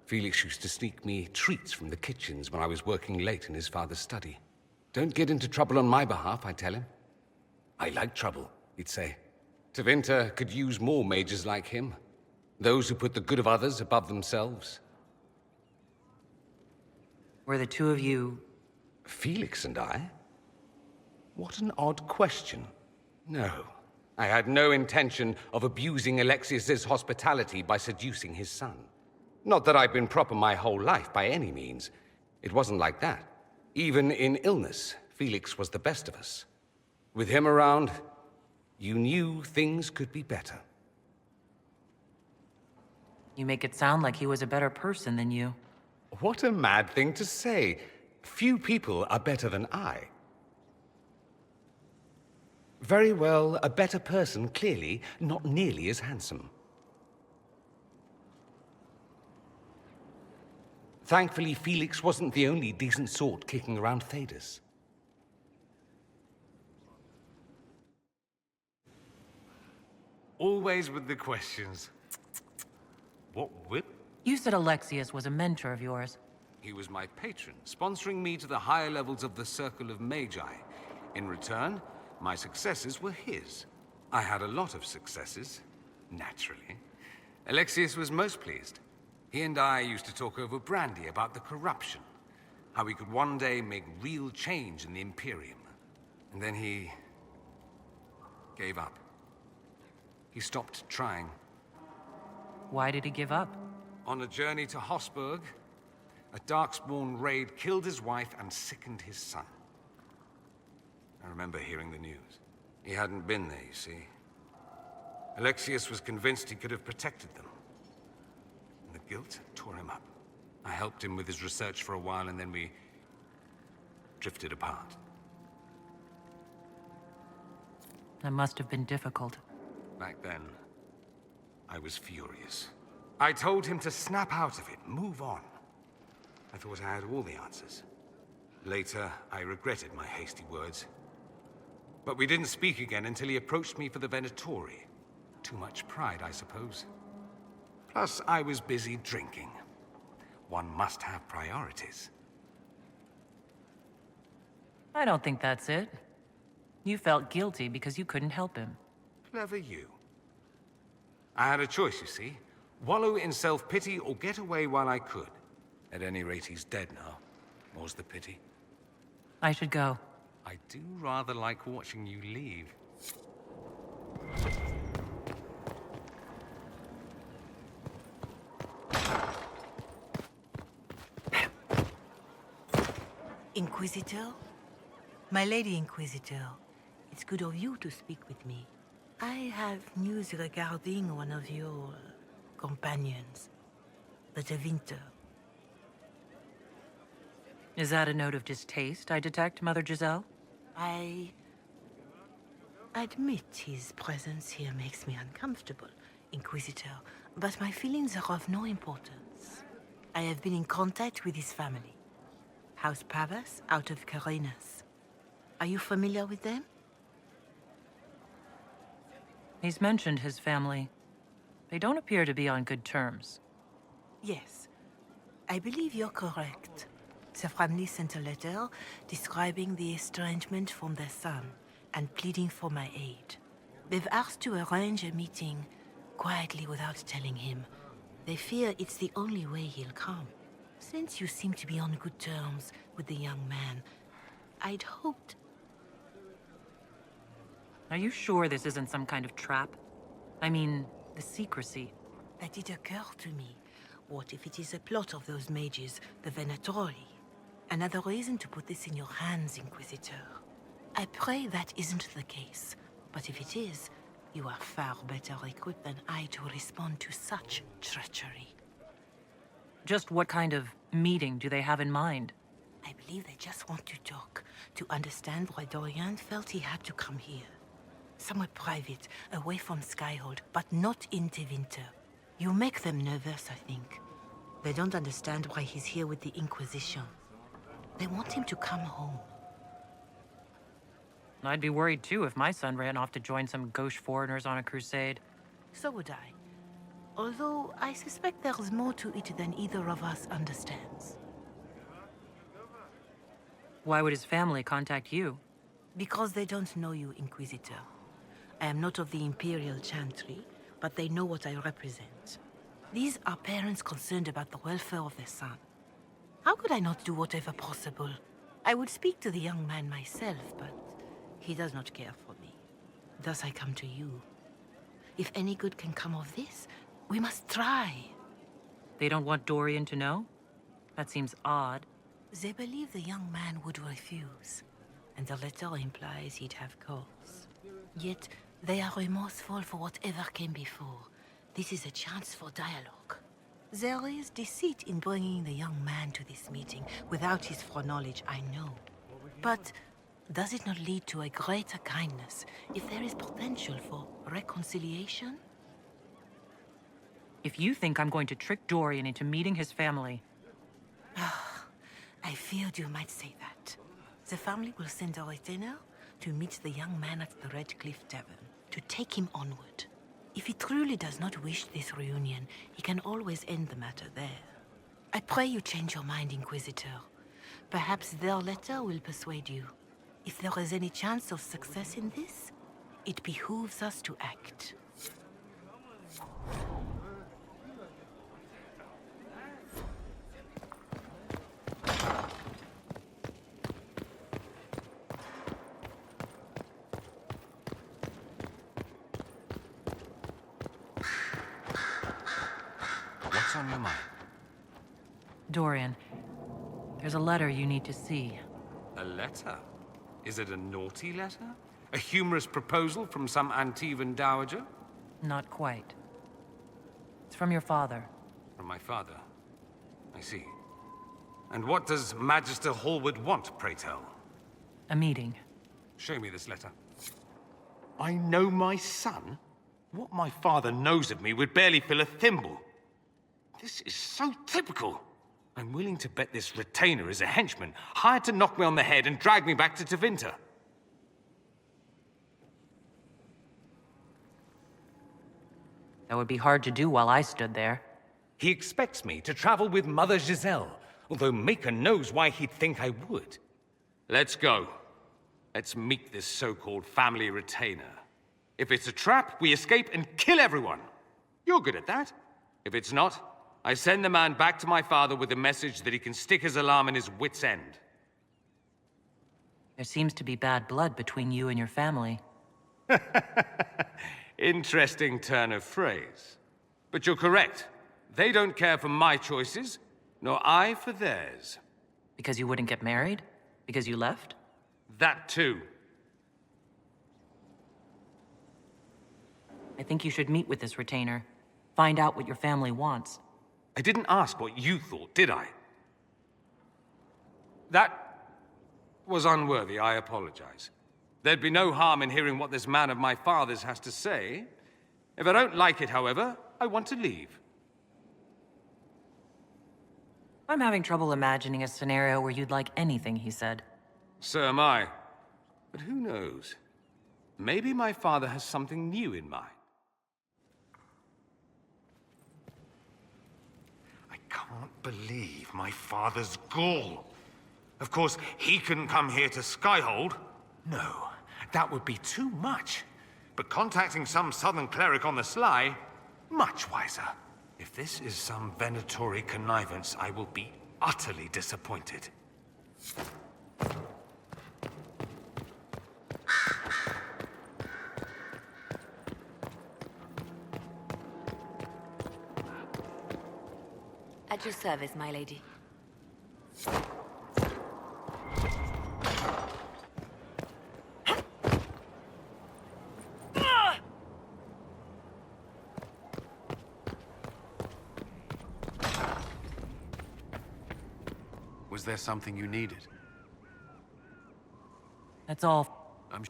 Felix used to sneak me treats from the kitchens when I was working late in his father's study. Don't get into trouble on my behalf, I tell him. I like trouble, he'd say. Tevinter could use more mages like him. Those who put the good of others above themselves. Were the two of you... Felix and I? What an odd question. No. I had no intention of abusing Alexius's hospitality by seducing his son. Not that I've been proper my whole life, by any means. It wasn't like that. Even in illness, Felix was the best of us. With him around, you knew things could be better. You make it sound like he was a better person than you. What a mad thing to say. Few people are better than I. Very well, a better person, clearly, not nearly as handsome. Thankfully, Felix wasn't the only decent sort kicking around Thedas. Always with the questions. What whip? You said Alexius was a mentor of yours. He was my patron, sponsoring me to the higher levels of the Circle of Magi. In return, my successes were his. I had a lot of successes, naturally. Alexius was most pleased. He and I used to talk over brandy about the corruption, how we could one day make real change in the Imperium. And then he gave up. He stopped trying. Why did he give up? On a journey to Hosburg, a Darkspawn raid killed his wife and sickened his son. I remember hearing the news. He hadn't been there, you see. Alexius was convinced he could have protected them. And the guilt tore him up. I helped him with his research for a while, and then we drifted apart. That must have been difficult. Back then, I was furious. I told him to snap out of it, move on. I thought I had all the answers. Later, I regretted my hasty words. But we didn't speak again until he approached me for the Venatori. Too much pride, I suppose. Plus, I was busy drinking. One must have priorities. I don't think that's it. You felt guilty because you couldn't help him. Clever you. I had a choice, you see. Wallow in self-pity or get away while I could. At any rate, he's dead now. More's the pity. I should go. I do rather like watching you leave. Inquisitor? My Lady Inquisitor, it's good of you to speak with me. I have news regarding one of your companions, the Tevinter. Is that a note of distaste I detect, Mother Giselle? I Admit his presence here makes me uncomfortable, Inquisitor, but my feelings are of no importance. I have been in contact with his family. House Pavas out of Carenas. Are you familiar with them? He's mentioned his family. They don't appear to be on good terms. Yes. I believe you're correct. The family sent a letter describing the estrangement from their son and pleading for my aid. They've asked to arrange a meeting quietly without telling him. They fear it's the only way he'll come. Since you seem to be on good terms with the young man, I'd hoped... Are you sure this isn't some kind of trap? I mean, the secrecy. That did occur to me. What if it is a plot of those mages, the Venatori? Another reason to put this in your hands, Inquisitor. I pray that isn't the case. But if it is, you are far better equipped than I to respond to such treachery. Just what kind of meeting do they have in mind? I believe they just want to talk, to understand why Dorian felt he had to come here. Somewhere private, away from Skyhold, but not in Tevinter. You make them nervous, I think. They don't understand why he's here with the Inquisition. They want him to come home. I'd be worried too if my son ran off to join some gauche foreigners on a crusade. So would I. Although I suspect there's more to it than either of us understands. Why would his family contact you? Because they don't know you, Inquisitor. I am not of the Imperial Chantry, but they know what I represent. These are parents concerned about the welfare of their son. How could I not do whatever possible? I would speak to the young man myself, but he does not care for me. Thus I come to you. If any good can come of this, we must try. They don't want Dorian to know? That seems odd. They believe the young man would refuse, and the letter implies he'd have cause. Yet, they are remorseful for whatever came before. This is a chance for dialogue. There is deceit in bringing the young man to this meeting without his foreknowledge, I know. But does it not lead to a greater kindness if there is potential for reconciliation? If you think I'm going to trick Dorian into meeting his family... I feared you might say that. The family will send a retainer to meet the young man at the Red Cliff Tavern, to take him onward. If he truly does not wish this reunion, he can always end the matter there. I pray you change your mind, Inquisitor. Perhaps their letter will persuade you. If there is any chance of success in this, it behooves us to act. What's on your mind? Dorian, there's a letter you need to see. A letter? Is it a naughty letter? A humorous proposal from some Antivan dowager? Not quite. It's from your father. From my father? I see. And what does Magister Hallward want, pray tell? A meeting. Show me this letter. I know my son? What my father knows of me would barely fill a thimble. This is so typical. I'm willing to bet this retainer is a henchman, hired to knock me on the head and drag me back to Tevinter. That would be hard to do while I stood there. He expects me to travel with Mother Giselle, although Maker knows why he'd think I would. Let's go. Let's meet this so-called family retainer. If it's a trap, we escape and kill everyone. You're good at that. If it's not, I send the man back to my father with a message that he can stick his alarm in his wit's end. There seems to be bad blood between you and your family. Interesting turn of phrase. But you're correct. They don't care for my choices, nor I for theirs. Because you wouldn't get married? Because you left? That too. I think you should meet with this retainer. Find out what your family wants. I didn't ask what you thought, did I? That was unworthy, I apologize. There'd be no harm in hearing what this man of my father's has to say. If I don't like it, however, I want to leave. I'm having trouble imagining a scenario where you'd like anything he said. So am I. But who knows? Maybe my father has something new in mind. I can't believe my father's gall. Of course, he couldn't come here to Skyhold. No, that would be too much. But contacting some southern cleric on the sly, much wiser. If this is some Venatori connivance, I will be utterly disappointed. At your service, my lady. Was there something you needed? That's all. I'm...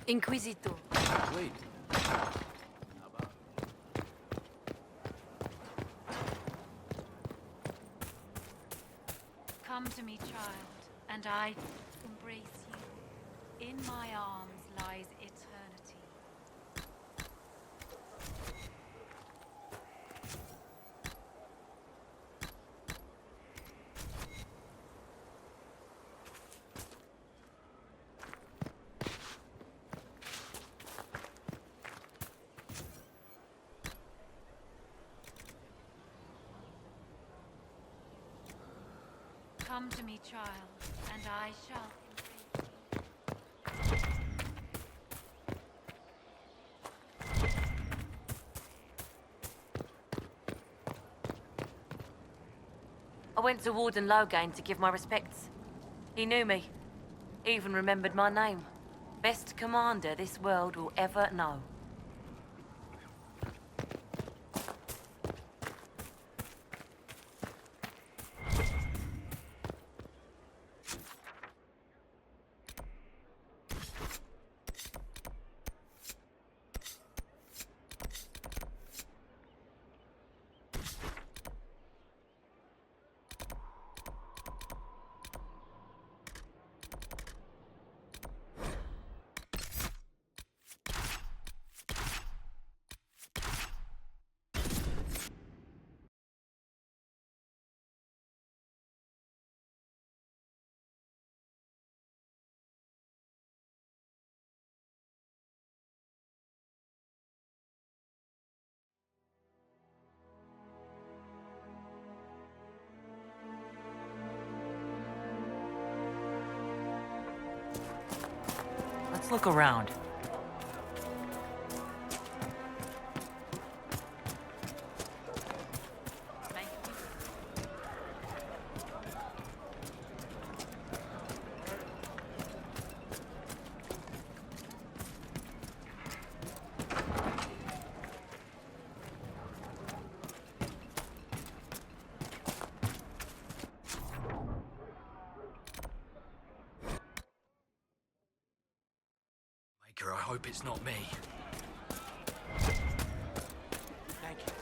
Inquisitor. Wait. Come to me, child, and I embrace you. In my arms lies eternity. Come to me, child, and I shall embrace you. I went to Warden Loghain to give my respects. He knew me. Even remembered my name. Best commander this world will ever know. Let's look around. I hope it's not me. Thank you.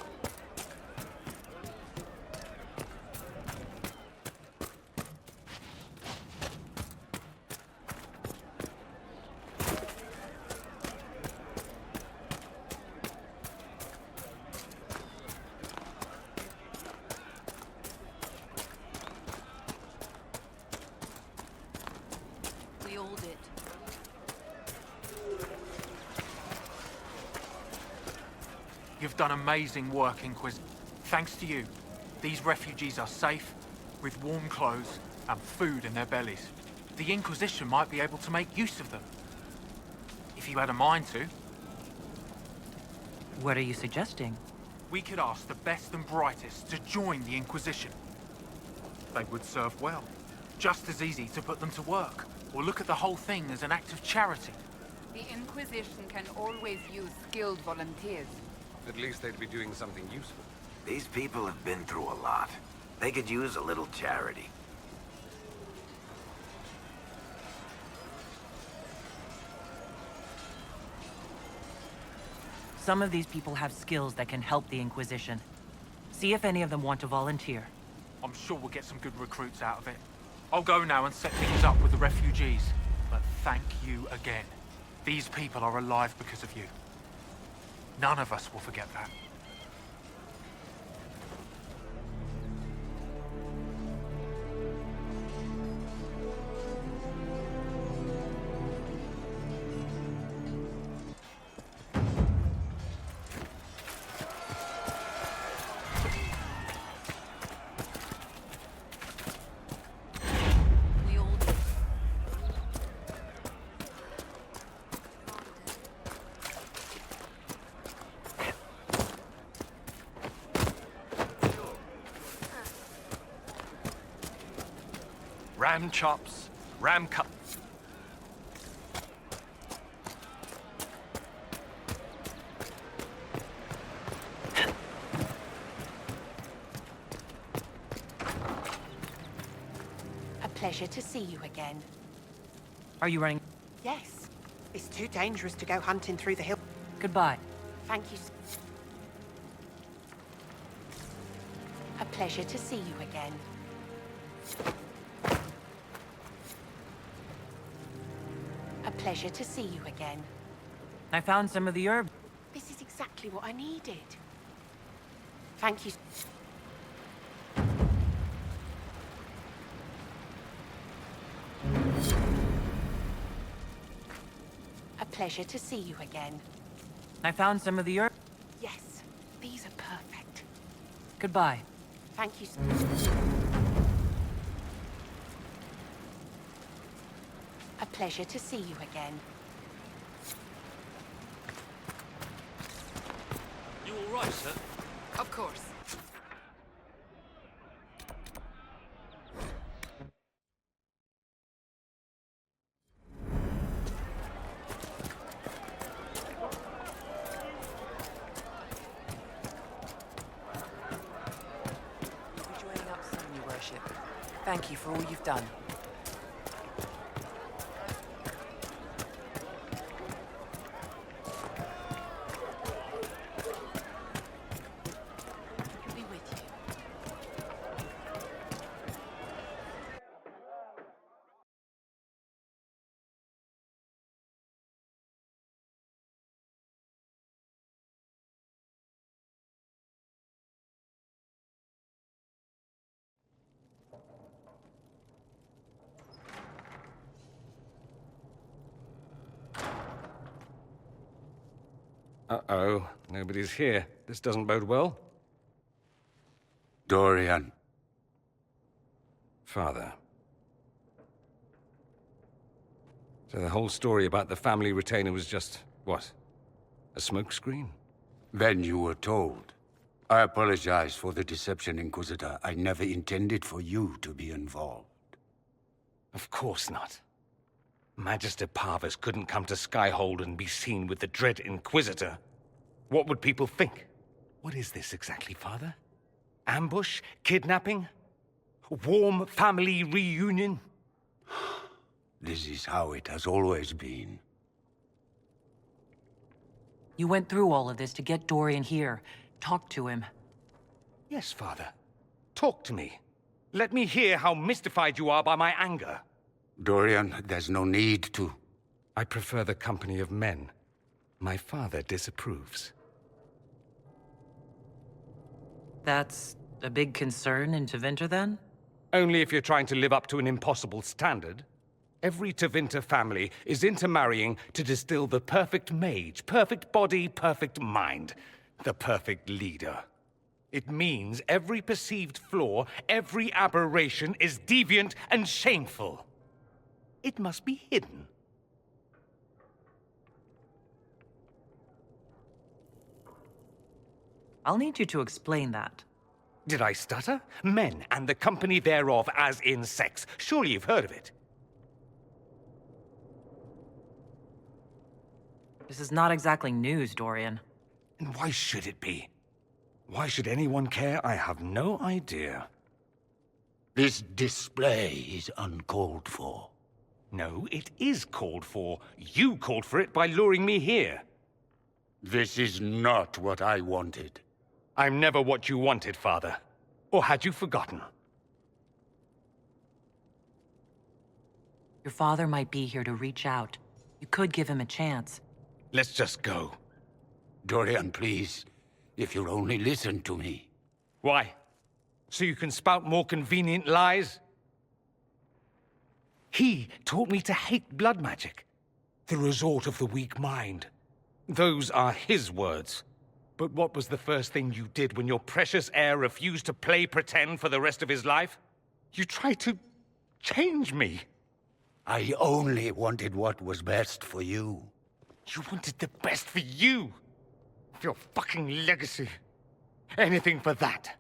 We all did. You've done amazing work, Inquisitor. Thanks to you, these refugees are safe, with warm clothes and food in their bellies. The Inquisition might be able to make use of them. If you had a mind to. What are you suggesting? We could ask the best and brightest to join the Inquisition. They would serve well. Just as easy to put them to work. or look at the whole thing as an act of charity. The Inquisition can always use skilled volunteers. At least they'd be doing something useful. These people have been through a lot. They could use a little charity. Some of these people have skills that can help the Inquisition. See if any of them want to volunteer. I'm sure we'll get some good recruits out of it. I'll go now and set things up with the refugees. But thank you again. These people are alive because of you. None of us will forget that. Ram chops, ram cut. A pleasure to see you again. Are you running? Yes. It's too dangerous to go hunting through the hill. Goodbye. Thank you. A pleasure to see you again. A pleasure to see you again. I found some of the herbs. This is exactly what I needed. Thank you. A pleasure to see you again. I found some of the herbs. Yes, these are perfect. Goodbye. Thank you. A pleasure to see you again. You all right, sir? Of course. We'll be joining up soon, Your Worship. Thank you for all you've done. Uh-oh, nobody's here. This doesn't bode well. Dorian. Father. So the whole story about the family retainer was just, what? A smokescreen? Then you were told. I apologize for the deception, Inquisitor. I never intended for you to be involved. Of course not. Magister Parvus couldn't come to Skyhold and be seen with the dread Inquisitor. What would people think? What is this exactly, Father? Ambush? Kidnapping? Warm family reunion? This is how it has always been. You went through all of this to get Dorian here. Talk to him. Yes, Father. Talk to me. Let me hear how mystified you are by my anger. Dorian, there's no need to. I prefer the company of men. My father disapproves. That's a big concern in Tevinter, then? Only if you're trying to live up to an impossible standard. Every Tevinter family is intermarrying to distill the perfect mage, perfect body, perfect mind, the perfect leader. It means every perceived flaw, every aberration is deviant and shameful. It must be hidden. I'll need you to explain that. Did I stutter? Men and the company thereof as in sex. Surely you've heard of it. This is not exactly news, Dorian. And why should it be? Why should anyone care? I have no idea. This display is uncalled for. No, it is called for. You called for it by luring me here. This is not what I wanted. I'm never what you wanted, Father. Or had you forgotten? Your father might be here to reach out. You could give him a chance. Let's just go. Dorian, please. If you'll only listen to me. Why? So you can spout more convenient lies? He taught me to hate blood magic. The resort of the weak mind. Those are his words. But what was the first thing you did when your precious heir refused to play pretend for the rest of his life? You tried to change me. I only wanted what was best for you. You wanted the best for you. For your fucking legacy. Anything for that.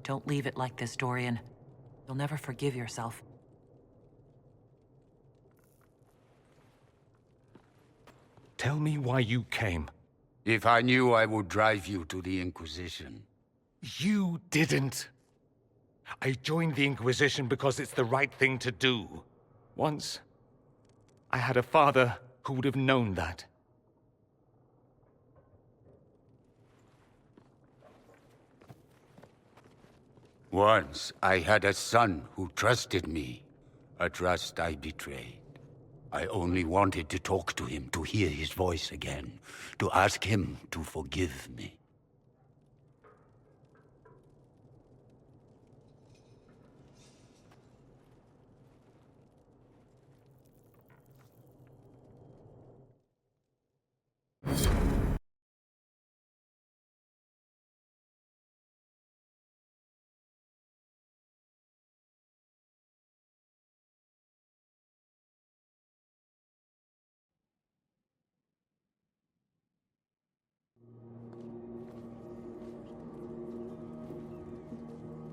Don't leave it like this, Dorian. You'll never forgive yourself. Tell me why you came. If I knew, I would drive you to the Inquisition. You didn't. I joined the Inquisition because it's the right thing to do. Once, I had a father who would have known that. Once, I had a son who trusted me. A trust I betrayed. I only wanted to talk to him, to hear his voice again, to ask him to forgive me.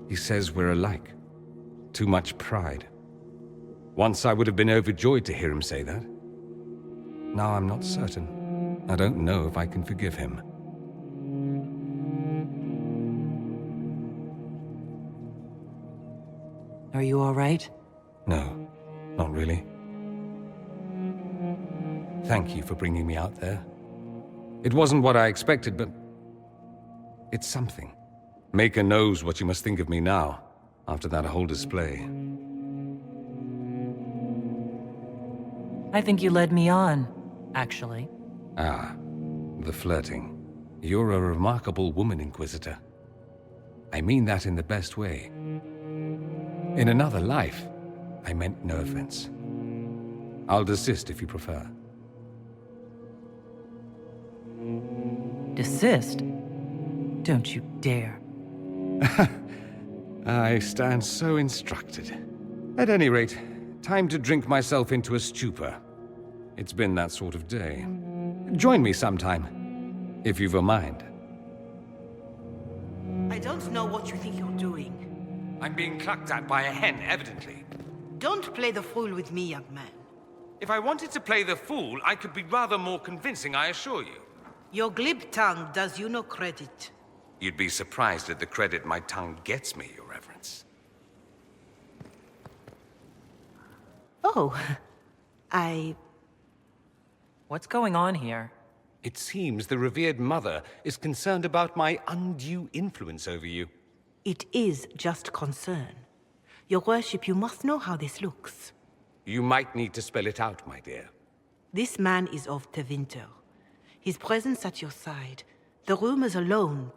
He says we're alike. Too much pride. Once I would have been overjoyed to hear him say that. Now I'm not certain. I don't know if I can forgive him. Are you all right? No, not really. Thank you for bringing me out there. It wasn't what I expected, but it's something. Maker knows what you must think of me now, after that whole display. I think you led me on, actually. Ah, the flirting. You're a remarkable woman, Inquisitor. I mean that in the best way. In another life, I meant no offense. I'll desist if you prefer. Desist? Don't you dare. I stand so instructed. At any rate, time to drink myself into a stupor. It's been that sort of day. Join me sometime, if you've a mind. I don't know what you think you're doing. I'm being clucked at by a hen, evidently. Don't play the fool with me, young man. If I wanted to play the fool, I could be rather more convincing, I assure you. Your glib tongue does you no credit. You'd be surprised at the credit my tongue gets me, Your Reverence. Oh, What's going on here? It seems the revered mother is concerned about my undue influence over you. It is just concern. Your worship, you must know how this looks. You might need to spell it out, my dear. This man is of Tevinter. His presence at your side, the rumors alone.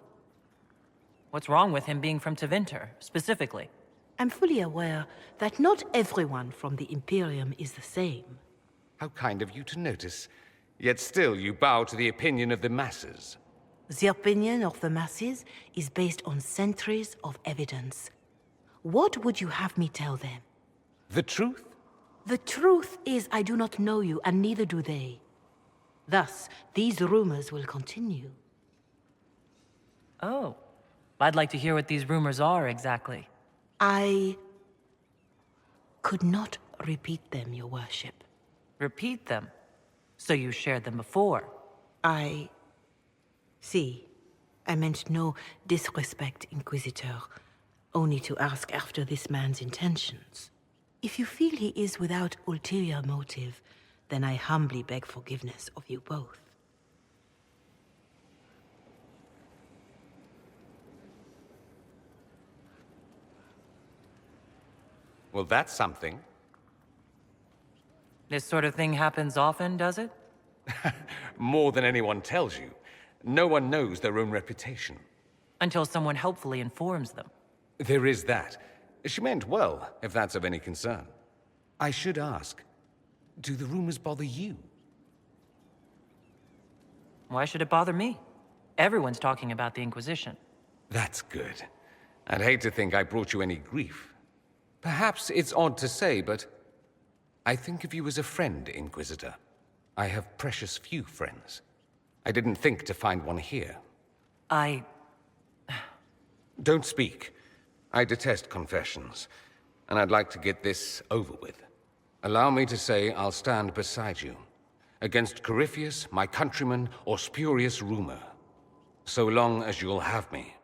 What's wrong with him being from Tevinter, specifically? I'm fully aware that not everyone from the Imperium is the same. How kind of you to notice. Yet still you bow to the opinion of the masses. The opinion of the masses is based on centuries of evidence. What would you have me tell them? The truth? The truth is I do not know you, and neither do they. Thus, these rumors will continue. Oh. I'd like to hear what these rumors are exactly. I could not repeat them, your worship. Repeat them? So you shared them before? See, I meant no disrespect, Inquisitor. Only to ask after this man's intentions. If you feel he is without ulterior motive, then I humbly beg forgiveness of you both. Well, that's something. This sort of thing happens often, does it? More than anyone tells you. No one knows their own reputation. Until someone helpfully informs them. There is that. She meant well, if that's of any concern. I should ask, do the rumors bother you? Why should it bother me? Everyone's talking about the Inquisition. That's good. I'd hate to think I brought you any grief. Perhaps it's odd to say, but I think of you as a friend, Inquisitor. I have precious few friends. I didn't think to find one here. Don't speak. I detest confessions, and I'd like to get this over with. Allow me to say I'll stand beside you, against Corypheus, my countrymen, or spurious rumor, so long as you'll have me.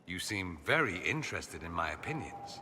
You seem very interested in my opinions.